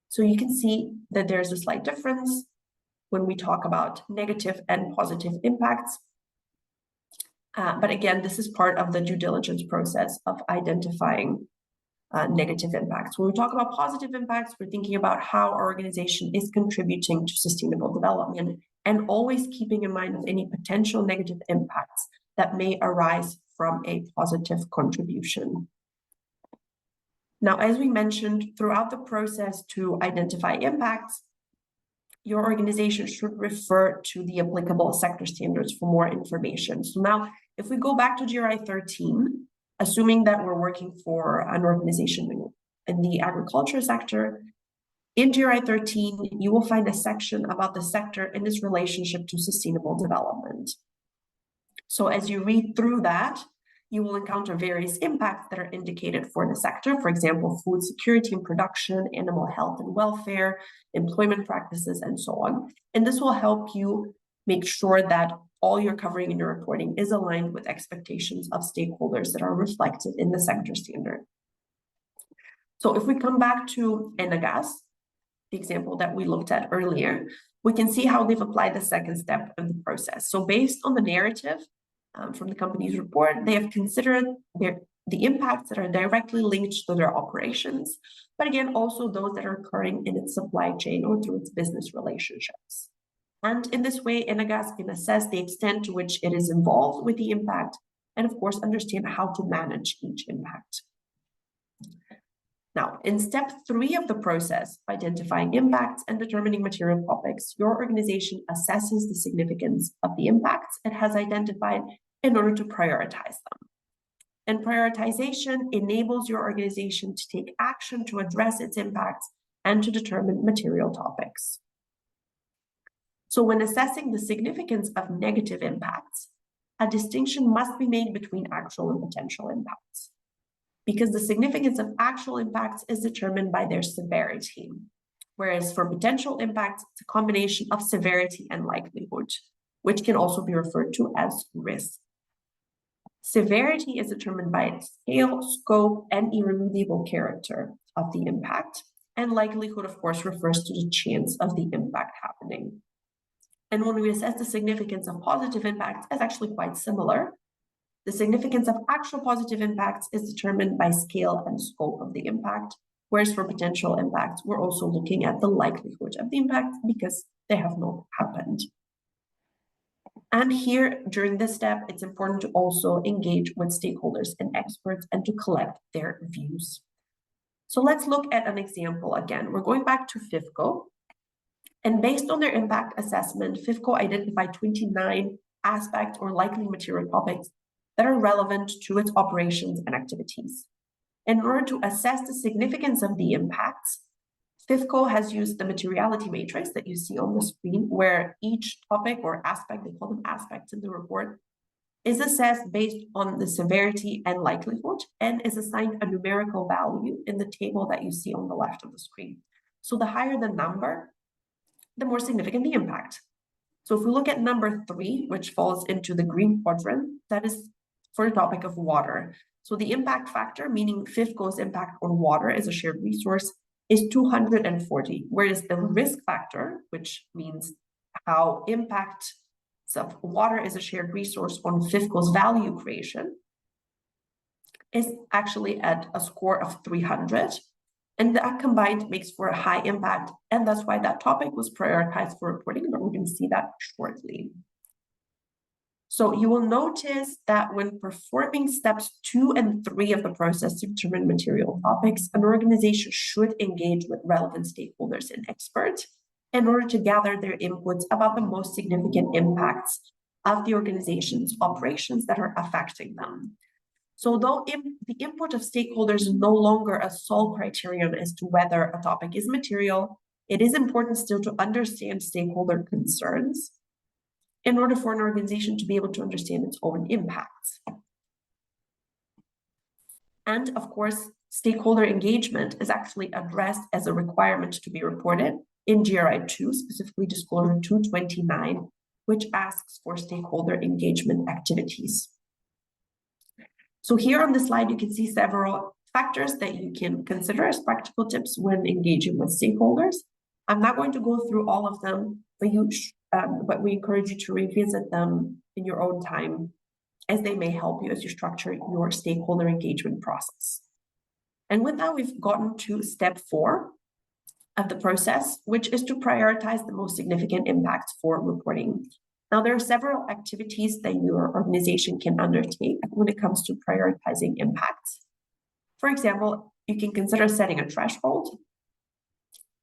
So you can see that there's a slight difference when we talk about negative and positive impacts. But again, this is part of the due diligence process of identifying negative impacts. When we talk about positive impacts, we're thinking about how our organization is contributing to sustainable development and always keeping in mind any potential negative impacts that may arise from a positive contribution. Now, as we mentioned, throughout the process to identify impacts, your organization should refer to the applicable sector standards for more information. So now, if we go back to GRI 13, assuming that we're working for an organization in the agriculture sector, in GRI 13, you will find a section about the sector and its relationship to sustainable development. So as you read through that, you will encounter various impacts that are indicated for the sector, for example, food security and production, animal health and welfare, employment practices, and so on. And this will help you make sure that all you're covering in your reporting is aligned with expectations of stakeholders that are reflected in the sector standard. So if we come back to Enagás, the example that we looked at earlier, we can see how they've applied the second step of the process. So based on the narrative, from the company's report, they have considered the impacts that are directly linked to their operations, but again, also those that are occurring in its supply chain or through its business relationships. And in this way, Enagás can assess the extent to which it is involved with the impact and, of course, understand how to manage each impact. Now, in step 3 of the process, identifying impacts and determining material topics, your organization assesses the significance of the impacts it has identified in order to prioritize them. And prioritization enables your organization to take action to address its impacts and to determine material topics. So when assessing the significance of negative impacts, a distinction must be made between actual and potential impacts, because the significance of actual impacts is determined by their severity, whereas for potential impacts, it's a combination of severity and likelihood, which can also be referred to as risk. Severity is determined by its scale, scope, and irremediable character of the impact, and likelihood, of course, refers to the chance of the impact happening. And when we assess the significance of positive impacts, it's actually quite similar. The significance of actual positive impacts is determined by scale and scope of the impact, whereas for potential impacts, we're also looking at the likelihood of the impact because they have not happened. And here, during this step, it's important to also engage with stakeholders and experts and to collect their views. So let's look at an example again. We're going back to FIFCO. And based on their impact assessment, FIFCO identified 29 aspects or likely material topics that are relevant to its operations and activities. In order to assess the significance of the impacts, FIFCO has used the materiality matrix that you see on the screen, where each topic or aspect, they call them aspects in the report, is assessed based on the severity and likelihood and is assigned a numerical value in the table that you see on the left of the screen. So the higher the number, the more significant the impact. So if we look at number 3, which falls into the green quadrant, that is for the topic of water. So the impact factor, meaning FIFCO's impact on water as a shared resource, is 240, whereas the risk factor, which means how impact of water as a shared resource on FIFCO's value creation, is actually at a score of 300. And that combined makes for a high impact, and that's why that topic was prioritized for reporting, but we're going to see that shortly. So you will notice that when performing steps 2 and 3 of the process to determine material topics, an organization should engage with relevant stakeholders and experts in order to gather their inputs about the most significant impacts of the organization's operations that are affecting them. So though the input of stakeholders is no longer a sole criterion as to whether a topic is material, it is important still to understand stakeholder concerns in order for an organization to be able to understand its own impacts. And of course, stakeholder engagement is actually addressed as a requirement to be reported in GRI 2, specifically Disclosure 229, which asks for stakeholder engagement activities. So here on the slide, you can see several factors that you can consider as practical tips when engaging with stakeholders. I'm not going to go through all of them, but we encourage you to revisit them in your own time, as they may help you as you structure your stakeholder engagement process. And with that, we've gotten to step 4 of the process, which is to prioritize the most significant impacts for reporting. Now, there are several activities that your organization can undertake when it comes to prioritizing impacts. For example, you can consider setting a threshold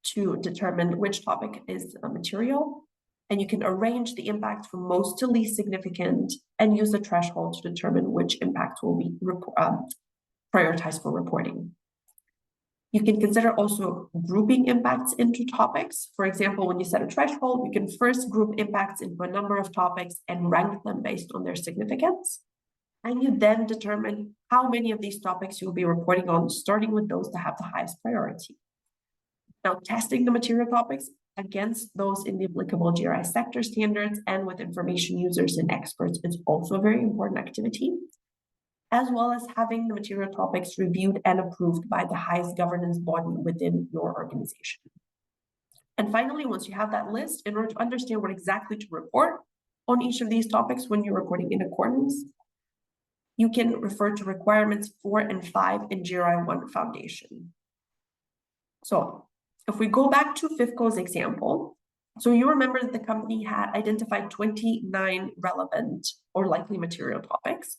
to determine which topic is material, and you can arrange the impact from most to least significant and use the threshold to determine which impacts will be prioritized for reporting. You can consider also grouping impacts into topics. For example, when you set a threshold, you can first group impacts into a number of topics and rank them based on their significance. And you then determine how many of these topics you'll be reporting on, starting with those that have the highest priority. Now, testing the material topics against those in the applicable GRI sector standards and with information users and experts is also a very important activity, as well as having the material topics reviewed and approved by the highest governance body within your organization. And finally, once you have that list, in order to understand what exactly to report on each of these topics when you're reporting in accordance, you can refer to requirements 4 and 5 in GRI 1 Foundation. So if we go back to FIFCO's example, so you remember that the company had identified 29 relevant or likely material topics.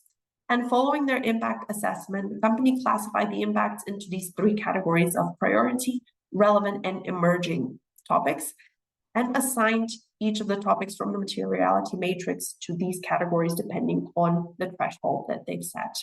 And following their impact assessment, the company classified the impacts into these 3 categories of priority, relevant, and emerging topics, and assigned each of the topics from the materiality matrix to these categories depending on the threshold that they've set.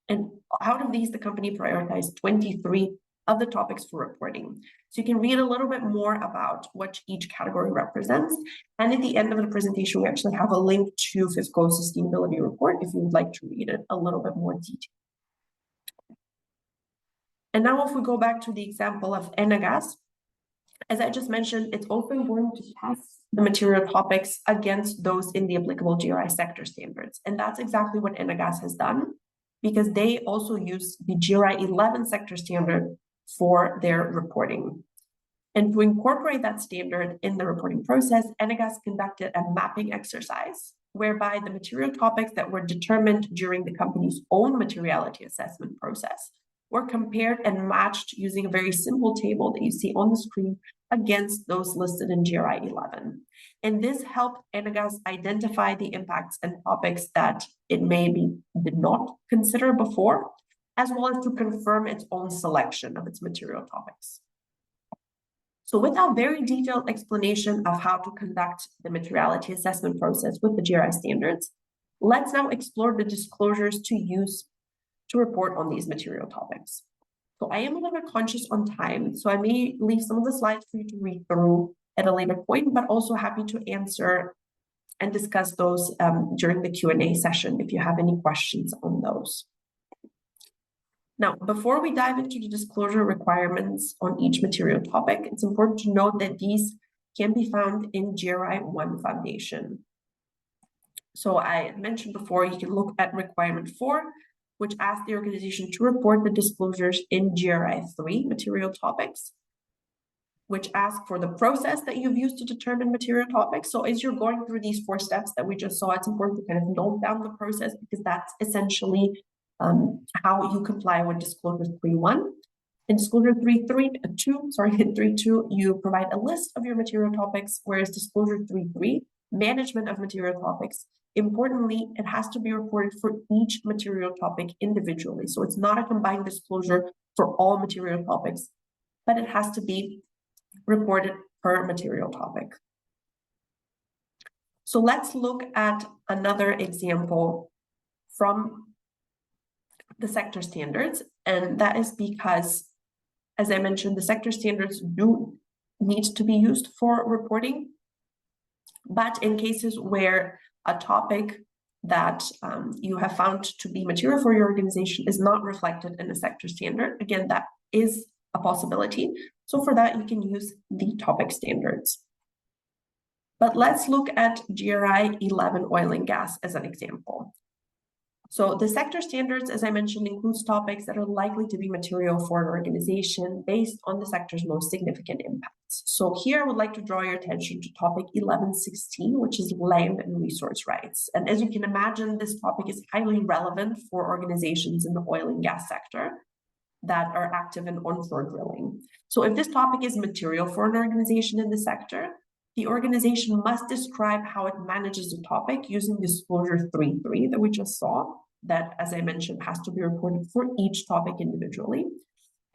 And out of these, the company prioritized 23 of the topics for reporting. So you can read a little bit more about what each category represents. And at the end of the presentation, we actually have a link to FIFCO's sustainability report if you would like to read it a little bit more detail. And now if we go back to the example of Enagas, as I just mentioned, it's also important to test the material topics against those in the applicable GRI sector standards. And that's exactly what Enagas has done, because they also use the GRI 11 sector standard for their reporting. And to incorporate that standard in the reporting process, Enagas conducted a mapping exercise whereby the material topics that were determined during the company's own materiality assessment process were compared and matched using a very simple table that you see on the screen against those listed in GRI 11. And this helped Enagas identify the impacts and topics that it maybe did not consider before, as well as to confirm its own selection of its material topics. So with that very detailed explanation of how to conduct the materiality assessment process with the GRI standards, let's now explore the disclosures to use to report on these material topics. So I am a little bit conscious on time, so I may leave some of the slides for you to read through at a later point, but also happy to answer and discuss those during the Q&A session if you have any questions on those. Now, before we dive into the disclosure requirements on each material topic, it's important to note that these can be found in GRI 1 Foundation. So I mentioned before, you can look at requirement 4, which asks the organization to report the disclosures in GRI 3 material topics, which ask for the process that you've used to determine material topics. So as you're going through these 4 steps that we just saw, it's important to kind of note down the process, because that's essentially how you comply with disclosure 3.1. In disclosure 3.2, you provide a list of your material topics, whereas disclosure 3.3, management of material topics. Importantly, it has to be reported for each material topic individually. So it's not a combined disclosure for all material topics, but it has to be reported per material topic. So let's look at another example from the sector standards, and that is because, as I mentioned, the sector standards do need to be used for reporting, But in cases where a topic that you have found to be material for your organization is not reflected in a sector standard, again, that is a possibility. So for that, you can use the topic standards. But let's look at GRI 11 oil and gas as an example. So the sector standards, as I mentioned, includes topics that are likely to be material for an organization based on the sector's most significant impacts. So here I would like to draw your attention to topic 1116, which is land and resource rights. And as you can imagine, this topic is highly relevant for organizations in the oil and gas sector that are active in onshore drilling. So if this topic is material for an organization in the sector, the organization must describe how it manages the topic using disclosure 3.3 that we just saw, that, as I mentioned, has to be reported for each topic individually.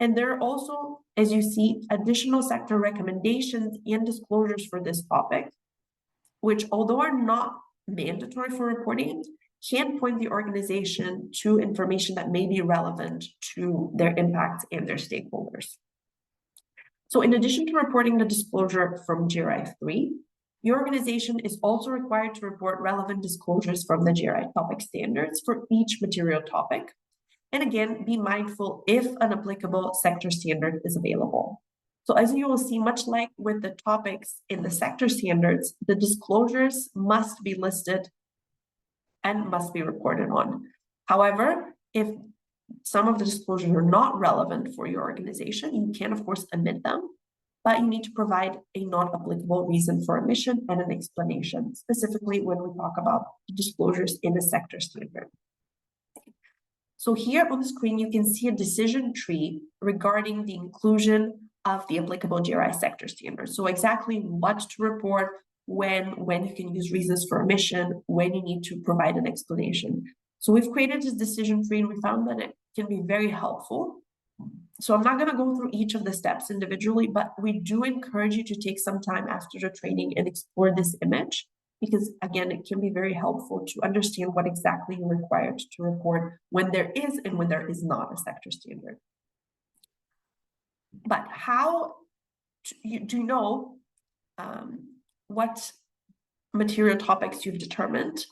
And there are also, as you see, additional sector recommendations and disclosures for this topic, which, although are not mandatory for reporting, can point the organization to information that may be relevant to their impacts and their stakeholders. So in addition to reporting the disclosure from GRI 3, your organization is also required to report relevant disclosures from the GRI topic standards for each material topic. And again, be mindful if an applicable sector standard is available. So as you will see, much like with the topics in the sector standards, the disclosures must be listed and must be reported on. However, if some of the disclosures are not relevant for your organization, you can, of course, omit them, but you need to provide a non-applicable reason for omission and an explanation, specifically when we talk about disclosures in a sector standard. So here on the screen, you can see a decision tree regarding the inclusion of the applicable GRI sector standards. So exactly what to report, when you can use reasons for omission, when you need to provide an explanation. So we've created this decision tree and we found that it can be very helpful. So I'm not going to go through each of the steps individually, but we do encourage you to take some time after the training and explore this image, because again, it can be very helpful to understand what exactly you're required to report when there is and when there is not a sector standard. But how do you know what material topics you've determined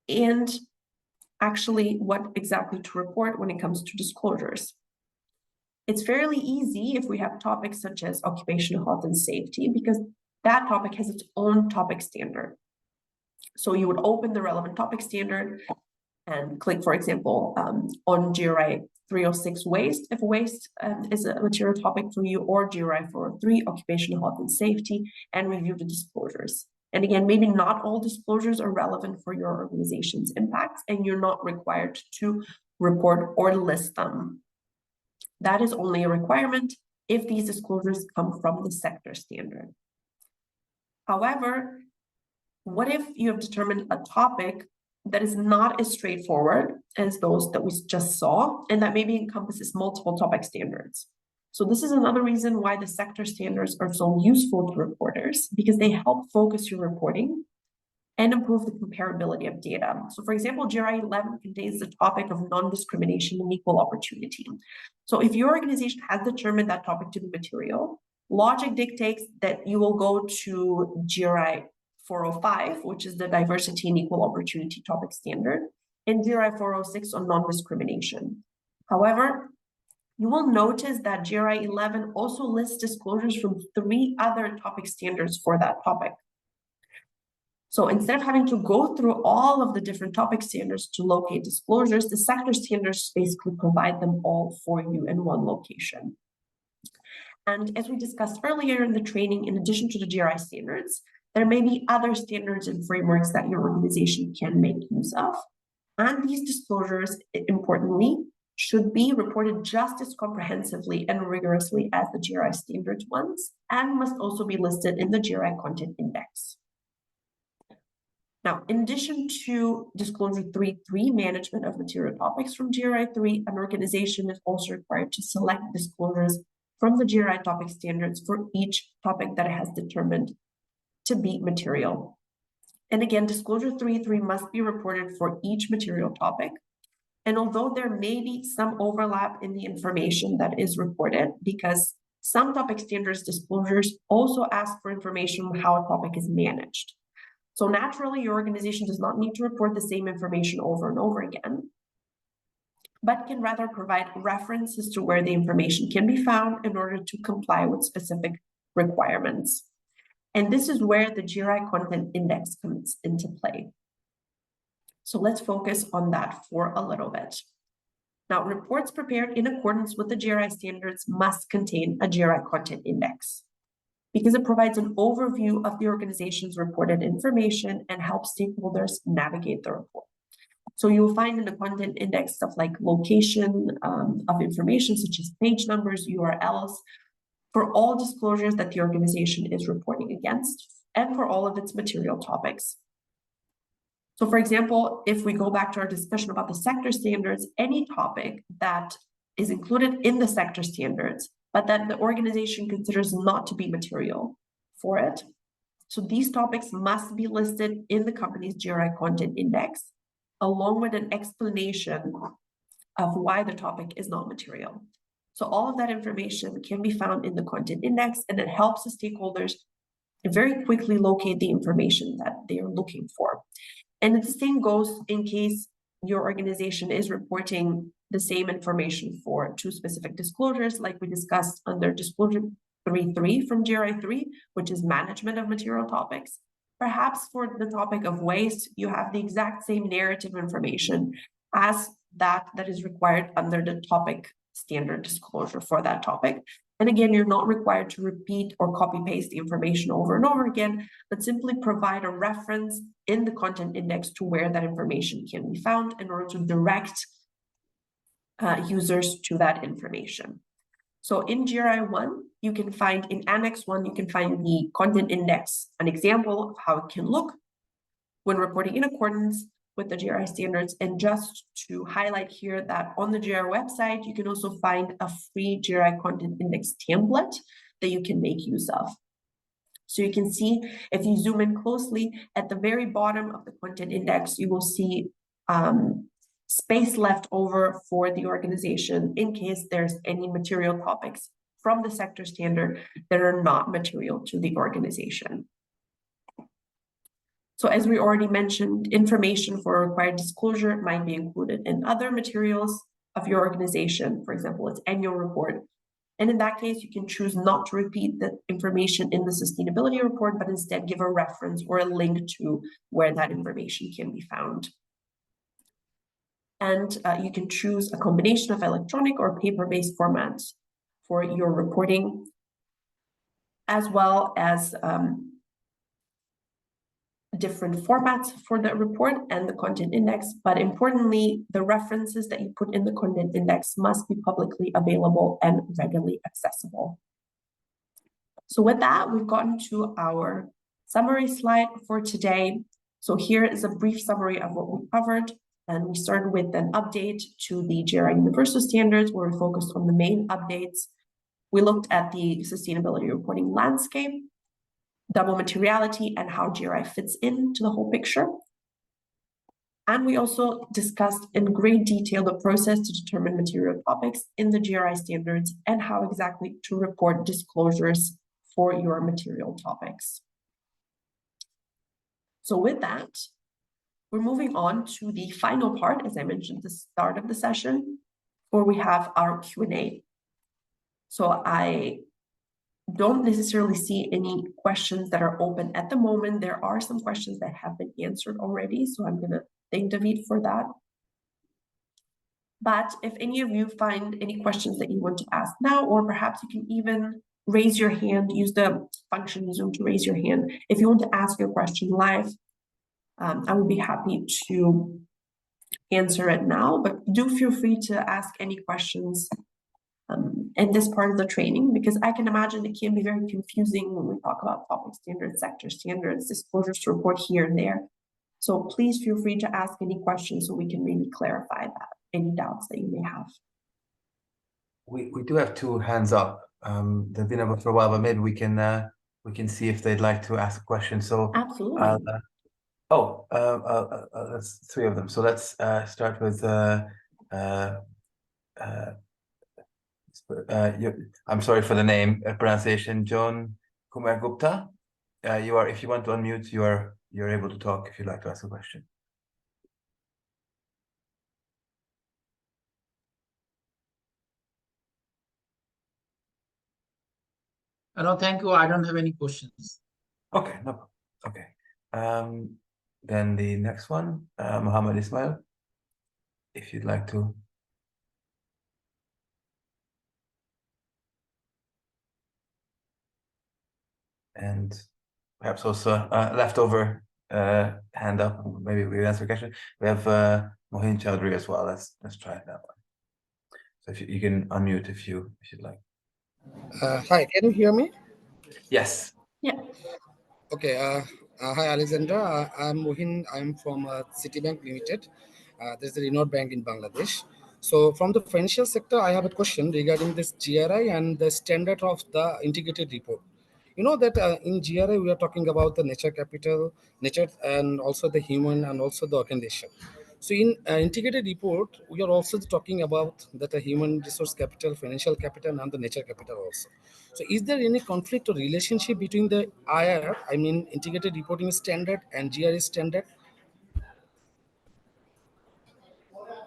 and actually what exactly to report when it comes to disclosures? It's fairly easy if we have topics such as occupational health and safety, because that topic has its own topic standard. So you would open the relevant topic standard and click, for example, on GRI 306 waste, if waste is a material topic for you, or GRI 403 occupational health and safety, and review the disclosures. And again, maybe not all disclosures are relevant for your organization's impacts, and you're not required to report or list them. That is only a requirement if these disclosures come from the sector standard. However, what if you have determined a topic that is not as straightforward as those that we just saw, and that maybe encompasses multiple topic standards? So this is another reason why the sector standards are so useful to reporters, because they help focus your reporting and improve the comparability of data. So for example, GRI 11 contains the topic of non-discrimination and equal opportunity. So if your organization has determined that topic to be material, logic dictates that you will go to GRI 405, which is the diversity and equal opportunity topic standard, and GRI 406 on non-discrimination. However, you will notice that GRI 11 also lists disclosures from 3 other topic standards for that topic. So instead of having to go through all of the different topic standards to locate disclosures, the sector standards basically provide them all for you in one location. And as we discussed earlier in the training, in addition to the GRI standards, there may be other standards and frameworks that your organization can make use of. And these disclosures, importantly, should be reported just as comprehensively and rigorously as the GRI standards ones, and must also be listed in the GRI content index. Now, in addition to disclosure 3.3, management of material topics from GRI 3, an organization is also required to select disclosures from the GRI topic standards for each topic that it has determined to be material. And again, disclosure 3.3 must be reported for each material topic. And although there may be some overlap in the information that is reported, because some topic standards disclosures also ask for information on how a topic is managed. So naturally, your organization does not need to report the same information over and over again, but can rather provide references to where the information can be found in order to comply with specific requirements. And this is where the GRI Content Index comes into play. So let's focus on that for a little bit. Now, reports prepared in accordance with the GRI standards must contain a GRI Content Index because it provides an overview of the organization's reported information and helps stakeholders navigate the report. So you'll find in the content index stuff like location of information, such as page numbers, URLs, for all disclosures that the organization is reporting against, and for all of its material topics. So for example, if we go back to our discussion about the sector standards, any topic that is included in the sector standards, but that the organization considers not to be material for it. So these topics must be listed in the company's GRI Content Index, along with an explanation of why the topic is not material. So all of that information can be found in the content index, and it helps the stakeholders very quickly locate the information that they are looking for. And the same goes in case your organization is reporting the same information for two specific disclosures, like we discussed under disclosure 3.3 from GRI 3, which is management of material topics. Perhaps for the topic of waste, you have the exact same narrative information as that is required under the topic standard disclosure for that topic. And again, you're not required to repeat or copy paste the information over and over again, but simply provide a reference in the content index to where that information can be found in order to direct users to that information. So in GRI 1, you can find in Annex 1, you can find the content index, an example of how it can look when reporting in accordance with the GRI standards. And just to highlight here that on the GRI website, you can also find a free GRI content index template that you can make use of. So you can see, if you zoom in closely, at the very bottom of the content index, you will see space left over for the organization in case there's any material topics from the sector standard that are not material to the organization. So as we already mentioned, information for required disclosure might be included in other materials of your organization, for example, its annual report. And in that case, you can choose not to repeat the information in the sustainability report, but instead give a reference or a link to where that information can be found. And you can choose a combination of electronic or paper-based formats for your reporting, as well as different formats for the report and the content index. But importantly, the references that you put in the content index must be publicly available and readily accessible. So with that, we've gotten to our summary slide for today. So here is a brief summary of what we covered. And we started with an update to the GRI Universal Standards, where we focused on the main updates. We looked at the sustainability reporting landscape, double materiality, and how GRI fits into the whole picture. And we also discussed in great detail the process to determine material topics in the GRI standards and how exactly to report disclosures for your material topics. So with that, we're moving on to the final part, as I mentioned at the start of the session, where we have our Q&A. So I don't necessarily see any questions that are open at the moment. There are some questions that have been answered already, so I'm going to thank David for that. But if any of you find any questions that you want to ask now, or perhaps you can even raise your hand, use the function in Zoom to raise your hand. If you want to ask your question live, I would be happy to answer it now, but do feel free to ask any questions in this part of the training, because I can imagine it can be very confusing when we talk about topic standards, sector standards, disclosures to report here and there. So please feel free to ask any questions so we can maybe clarify that, any doubts that you may have. We do have two hands up. They've been up for a while, but maybe we can see if they'd like to ask a question. So absolutely. That's three of them. So let's start with I'm sorry for the name pronunciation, John Kumar Gupta. If you want to unmute, you are you're able to talk if you'd like to ask a question. No, thank you. I don't have any questions. Okay, no problem. Okay. Then the next one, Muhammad Ismail, if you'd like to. And perhaps also leftover hand up. Maybe we'll answer a question. We have Mohin Chowdhury as well. Let's try that one. So if you can unmute if you'd like. Hi, can you hear me? Yes. Yeah. Okay. Hi, Alexandra. I'm Mohin. I'm from Citibank Limited. This is a renowned bank in Bangladesh. So from the financial sector, I have a question regarding this GRI and the standard of the integrated report. You know that in GRI, we are talking about the nature capital, nature, and also the human and also the organization. So in integrated report, we are also talking about that human resource capital, financial capital, and the nature capital also. So is there any conflict or relationship between the IR, I mean integrated reporting standard, and GRI standard?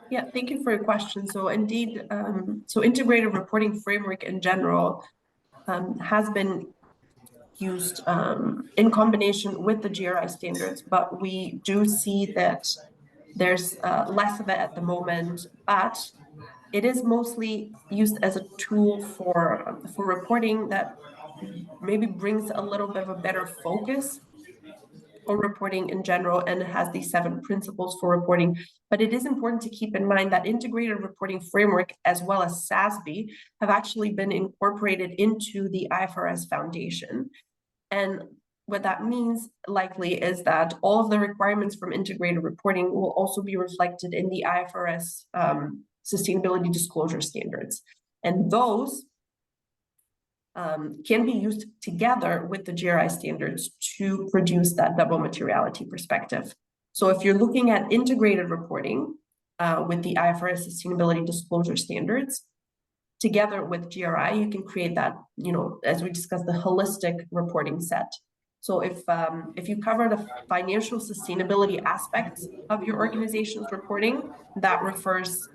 Yeah, thank you for your question. So indeed, so integrated reporting framework in general has been used in combination with the GRI standards, but we do see that there's less of it at the moment, but it is mostly used as a tool for reporting that maybe brings a little bit of a better focus on reporting in general, and it has these 7 principles for reporting. But it is important to keep in mind that integrated reporting framework as well as SASB have actually been incorporated into the IFRS foundation. And what that means likely is that all of the requirements from integrated reporting will also be reflected in the IFRS sustainability disclosure standards. And those can be used together with the GRI standards to produce that double materiality perspective. So if you're looking at integrated reporting with the IFRS sustainability disclosure standards, together with GRI, you can create that, as we discussed, the holistic reporting set. So if you cover the financial sustainability aspects of your organization's reporting, that is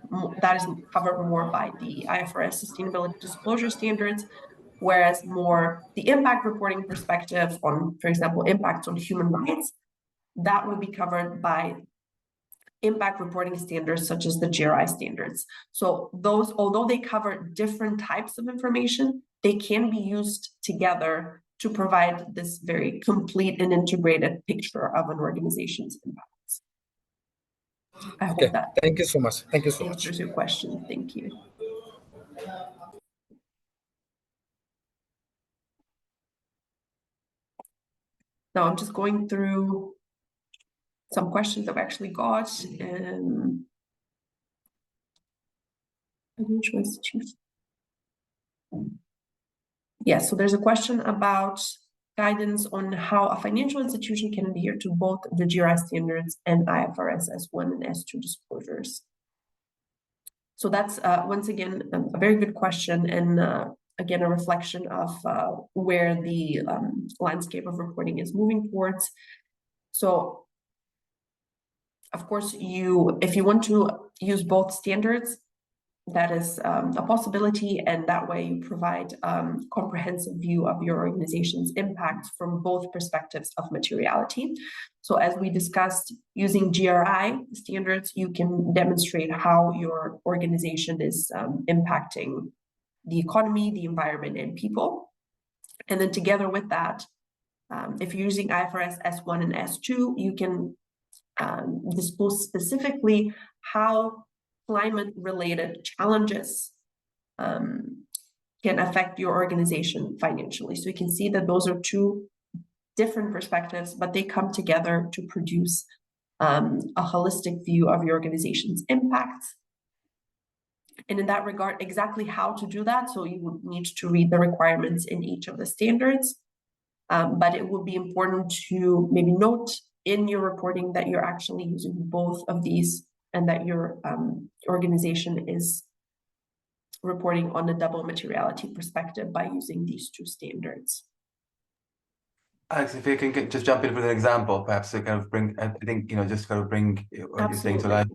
covered more by the IFRS sustainability disclosure standards, whereas more the impact reporting perspective on, for example, impacts on human rights, that will be covered by impact reporting standards such as the GRI standards. So those, although they cover different types of information, they can be used together to provide this very complete and integrated picture of an organization's impacts. I hope that. Thank you so much. Thank you so much. Answers your question. Thank you. Now I'm just going through some questions I've actually got. Financial institution. Yes, so there's a question about guidance on how a financial institution can adhere to both the GRI standards and IFRS S1 and S2 disclosures. So that's once again a very good question, and again a reflection of where the landscape of reporting is moving towards. So of course, if you want to use both standards, that is a possibility, and that way you provide a comprehensive view of your organization's impact from both perspectives of materiality. So as we discussed, using GRI standards, you can demonstrate how your organization is impacting the economy, the environment, and people. And then together with that, if you're using IFRS S1 and S2, you can disclose specifically how climate-related challenges can affect your organization financially. So you can see that those are 2 different perspectives, but they come together to produce a holistic view of your organization's impact. And in that regard, exactly how to do that, so you would need to read the requirements in each of the standards, but it would be important to maybe note in your reporting that you're actually using both of these, and that your organization is reporting on a double materiality perspective by using these 2 standards. Alex, if you can just jump in with an example, perhaps to kind of bring, I think, just kind of bring what you're saying to life.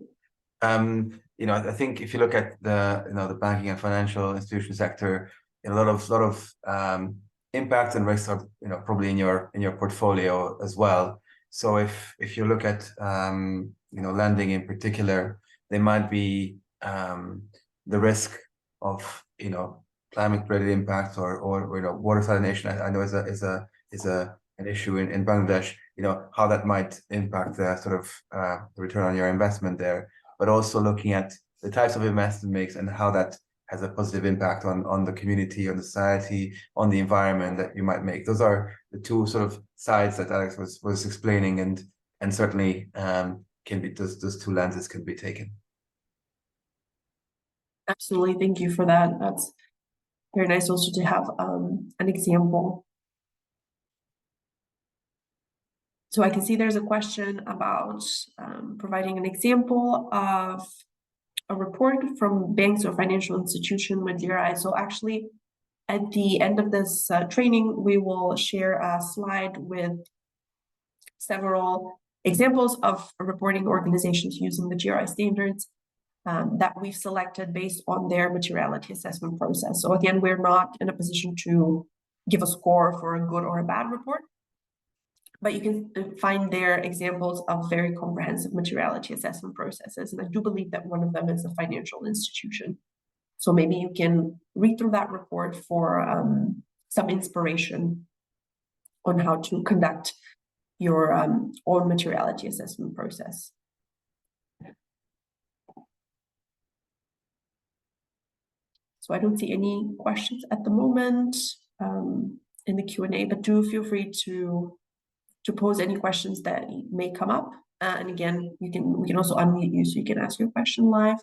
I think if you look at the banking and financial institution sector, a lot of impacts and risks are, probably in your portfolio as well. So if you look at, lending in particular, there might be the risk of, climate-related impacts or water salination. I know is an issue in Bangladesh. How that might impact the sort of the return on your investment there, but also looking at the types of investment makes and how that has a positive impact on the community, on the society, on the environment that you might make. Those are the two sort of sides that Alex was explaining, and certainly can be those two lenses can be taken. Absolutely, thank you for that. That's very nice also to have an example. So I can see there's a question about providing an example of a report from banks or financial institution with GRI. So actually, at the end of this training, we will share a slide with several examples of reporting organizations using the GRI standards that we've selected based on their materiality assessment process. So again, we're not in a position to give a score for a good or a bad report, but you can find their examples of very comprehensive materiality assessment processes. And I do believe that one of them is a financial institution. So maybe you can read through that report for some inspiration on how to conduct your own materiality assessment process. So I don't see any questions at the moment in the Q&A, but do feel free to pose any questions that may come up. And again, we can also unmute you so you can ask your question live.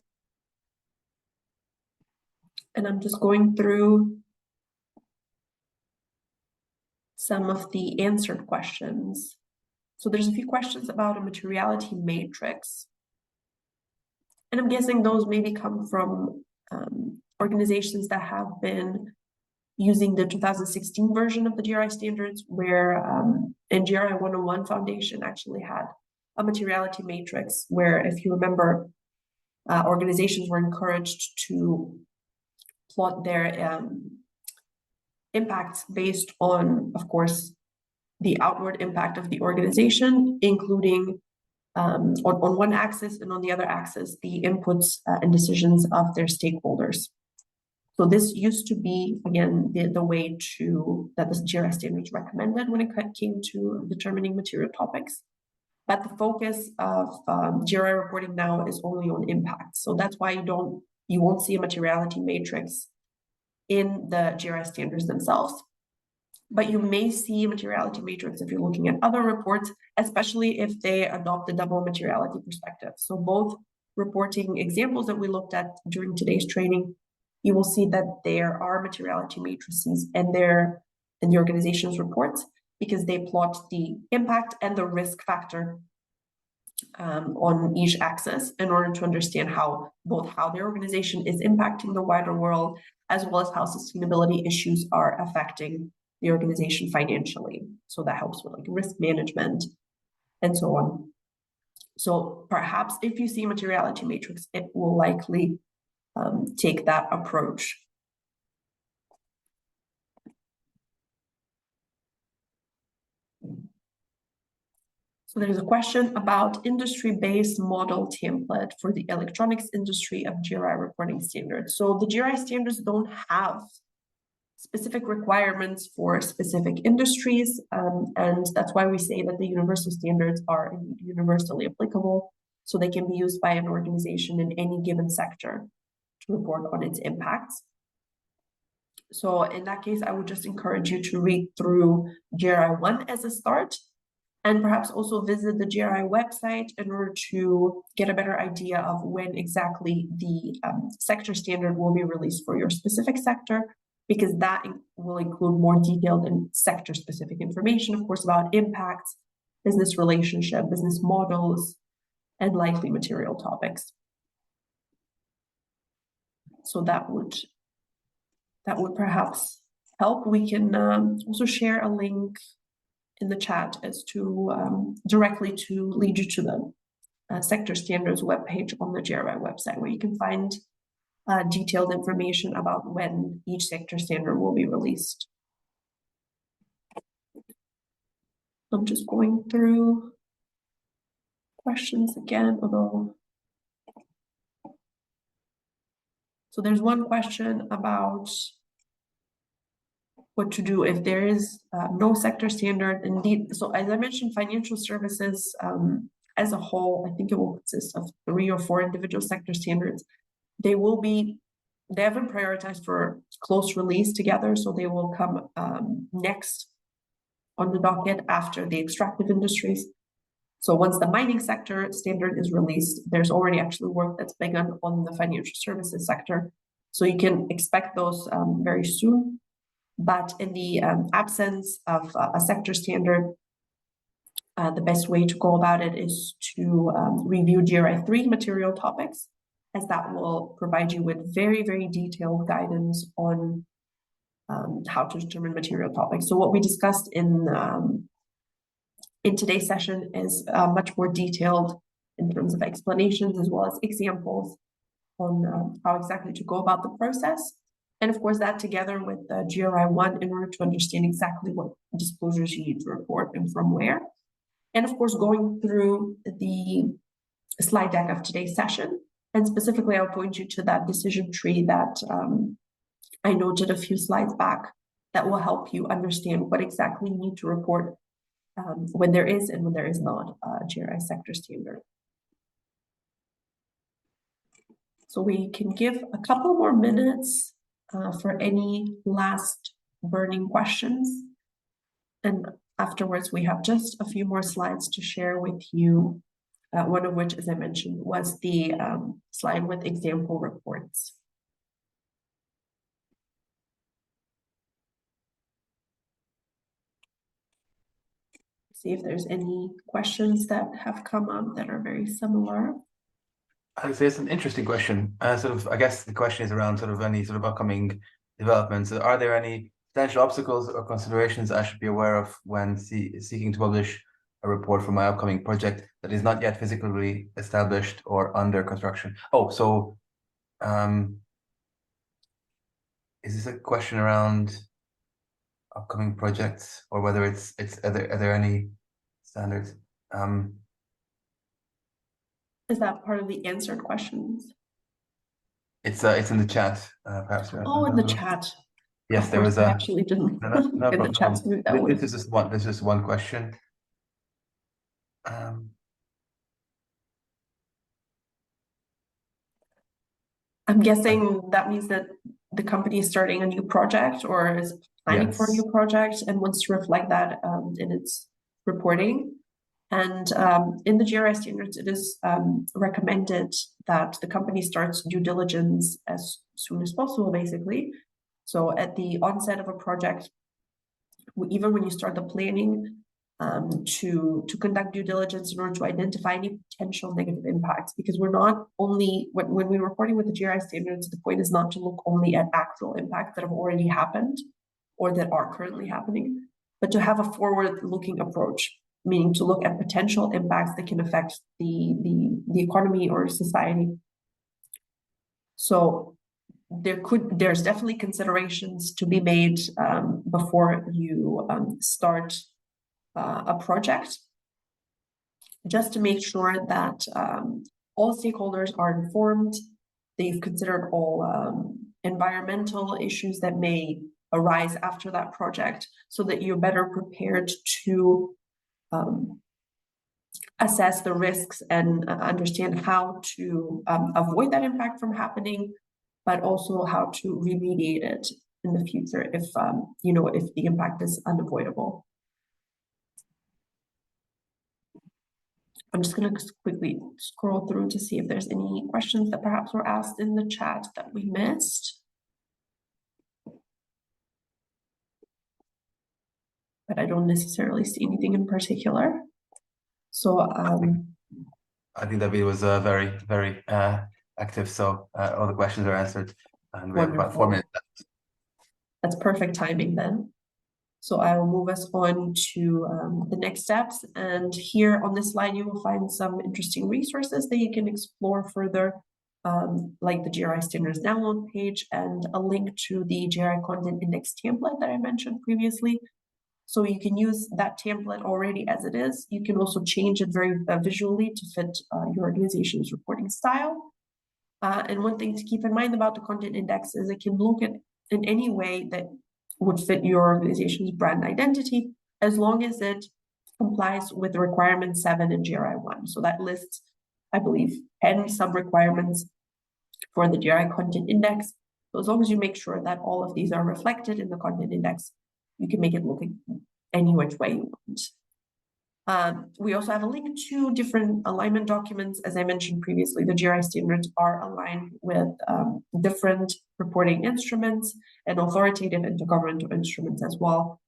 And I'm just going through some of the answered questions. So there's a few questions about a materiality matrix. And I'm guessing those maybe come from organizations that have been using the 2016 version of the GRI standards, where and GRI 101 Foundation actually had a materiality matrix where, if you remember, organizations were encouraged to plot their impacts based on, of course, the outward impact of the organization, including on one axis, and on the other axis, the inputs and decisions of their stakeholders. So this used to be, again, the way that the GRI standards recommended when it came to determining material topics. But the focus of GRI reporting now is only on impact. So that's why you won't see a materiality matrix in the GRI standards themselves. But you may see a materiality matrix if you're looking at other reports, especially if they adopt the double materiality perspective. So both reporting examples that we looked at during today's training, you will see that there are materiality matrices in the organization's reports, because they plot the impact and the risk factor on each axis in order to understand both how their organization is impacting the wider world, as well as how sustainability issues are affecting the organization financially. So that helps with risk management and so on. So perhaps if you see materiality matrix, it will likely take that approach. So there's a question about industry-based model template for the electronics industry of GRI reporting standards. So the GRI standards don't have specific requirements for specific industries, and that's why we say that the universal standards are universally applicable, so they can be used by an organization in any given sector to report on its impacts. So in that case, I would just encourage you to read through GRI 1 as a start, and perhaps also visit the GRI website in order to get a better idea of when exactly the sector standard will be released for your specific sector, because that will include more detailed and sector-specific information, of course, about impacts, business relationship, business models, and likely material topics. So that would perhaps help. We can also share a link in the chat is to directly to lead you to the sector standards webpage on the GRI website, where you can find detailed information about when each sector standard will be released. I'm just going through questions again, although. So there's one question about what to do if there is no sector standard. Indeed, so as I mentioned, financial services as a whole, I think it will consist of 3 or 4 individual sector standards. They haven't prioritized for close release together, so they will come next on the docket after the extractive industries. So once the mining sector standard is released, there's already actually work that's begun on the financial services sector. So you can expect those very soon. But in the absence of a sector standard, the best way to go about it is to review GRI 3 material topics, as that will provide you with very, very detailed guidance on how to determine material topics. So what we discussed in today's session is much more detailed in terms of explanations as well as examples on how exactly to go about the process. And of course, that together with the GRI 1 in order to understand exactly what disclosures you need to report and from where. And of course, going through the slide deck of today's session. And specifically, I'll point you to that decision tree that I noted a few slides back that will help you understand what exactly you need to report when there is and when there is not a GRI sector standard. So we can give a couple more minutes for any last burning questions. And afterwards, we have just a few more slides to share with you, one of which, as I mentioned, was the slide with example reports. See if there's any questions that have come up that are very similar. I would say it's an interesting question. I guess the question is around sort of any sort of upcoming developments. Are there any potential obstacles or considerations I should be aware of when seeking to publish a report for my upcoming project that is not yet physically established or under construction? Oh, so is this a question around upcoming projects, or whether are there any standards? Is that part of the answered questions? It's in the chat, perhaps. Oh, in the chat. Yes, there was I actually didn't no get the chat. This is just one question. I'm guessing that means that the company is starting a new project or is planning for a new project and wants to reflect that in its reporting. And in the GRI standards, it is recommended that the company starts due diligence as soon as possible, basically. So at the onset of a project, even when you start the planning, to conduct due diligence in order to identify any potential negative impacts, because we're not only, when we're reporting with the GRI standards, the point is not to look only at actual impacts that have already happened or that are currently happening, but to have a forward-looking approach, meaning to look at potential impacts that can affect the economy or society. So there's definitely considerations to be made before you start a project, just to make sure that all stakeholders are informed, that you've considered all environmental issues that may arise after that project, so that you're better prepared to assess the risks and understand how to avoid that impact from happening, but also how to remediate it in the future if if the impact is unavoidable. I'm just going to quickly scroll through to see if there's any questions that perhaps were asked in the chat that we missed. But I don't necessarily see anything in particular. So I think David was very, very active. So all the questions are answered, and we have about 4 minutes left. That's perfect timing then. So I will move us on to the next steps. And here on this slide, you will find some interesting resources that you can explore further, like the GRI standards download page and a link to the GRI content index template that I mentioned previously. So you can use that template already as it is. You can also change it very visually to fit your organization's reporting style. And one thing to keep in mind about the content index is it can look at in any way that would fit your organization's brand identity, as long as it complies with the requirement 7 in GRI 1. So that lists, I believe, 10 sub-requirements for the GRI content index. So as long as you make sure that all of these are reflected in the content index, you can make it look any which way you want. We also have a link to different alignment documents. As I mentioned previously, the GRI standards are aligned with different reporting instruments and authoritative intergovernmental instruments as well,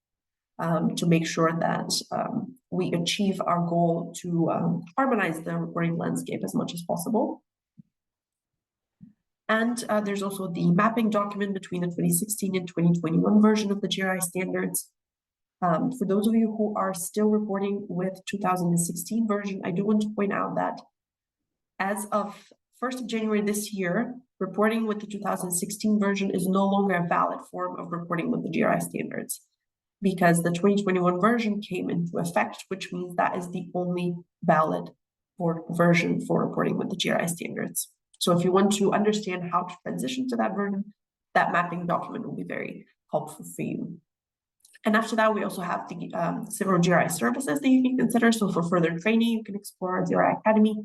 to make sure that we achieve our goal to harmonize the reporting landscape as much as possible. And there's also the mapping document between the 2016 and 2021 version of the GRI standards. For those of you who are still reporting with 2016 version, I do want to point out that as of 1st of January this year, reporting with the 2016 version is no longer a valid form of reporting with the GRI standards, because the 2021 version came into effect, which means that is the only valid version for reporting with the GRI standards. So if you want to understand how to transition to that version, that mapping document will be very helpful for you. And after that, we also have the several GRI services that you can consider. So for further training, you can explore our GRI Academy,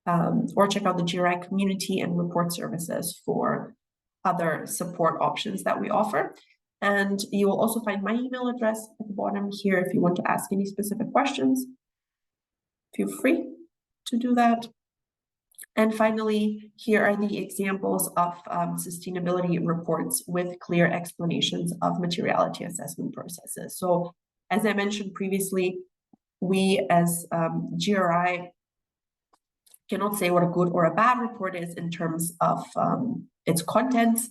or check out the GRI community and report services for other support options that we offer. And you will also find my email address at the bottom here if you want to ask any specific questions. Feel free to do that. And finally, here are the examples of sustainability reports with clear explanations of materiality assessment processes. So as I mentioned previously, we as GRI cannot say what a good or a bad report is in terms of its contents,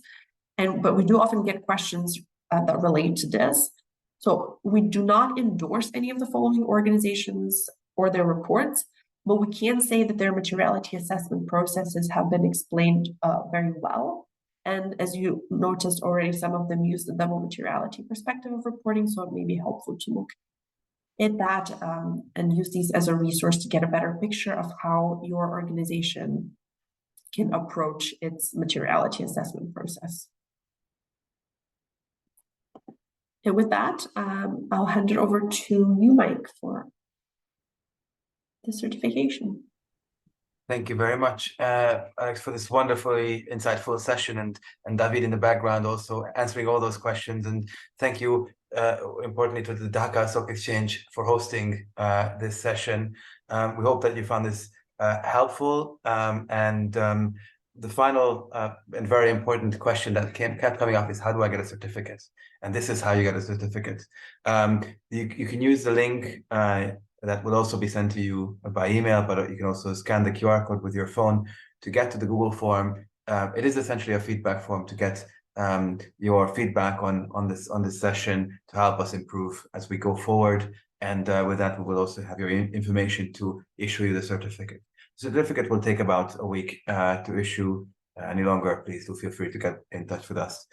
but we do often get questions that relate to this. So we do not endorse any of the following organizations or their reports, but we can say that their materiality assessment processes have been explained very well. And as you noticed already, some of them use the double materiality perspective of reporting, so it may be helpful to look at that and use these as a resource to get a better picture of how your organization can approach its materiality assessment process. And with that, I'll hand it over to you, Mike, for the certification. Thank you very much, Alex, for this wonderfully insightful session, and David in the background also answering all those questions. And thank you, importantly, to the Dhaka Stock Exchange for hosting this session. We hope that you found this helpful. The final and very important question that kept coming up is, how do I get a certificate? And this is how you get a certificate. You can use the link that will also be sent to you by email, but you can also scan the QR code with your phone to get to the Google form. It is essentially a feedback form to get your feedback on this session to help us improve as we go forward. And with that, we will also have your information to issue you the certificate. The certificate will take about a week to issue. Any longer, please do feel free to get in touch with us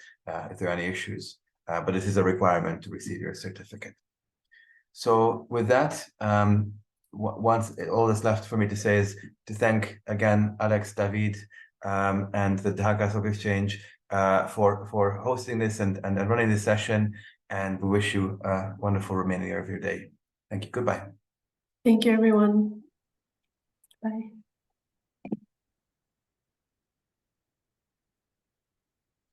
if there are any issues. But this is a requirement to receive your certificate. So with that, once all that's left for me to say is to thank again Alex, David, and the Dhaka Stock Exchange for hosting this and running this session. And we wish you a wonderful remaining of your day. Thank you. Goodbye. Thank you, everyone. Bye.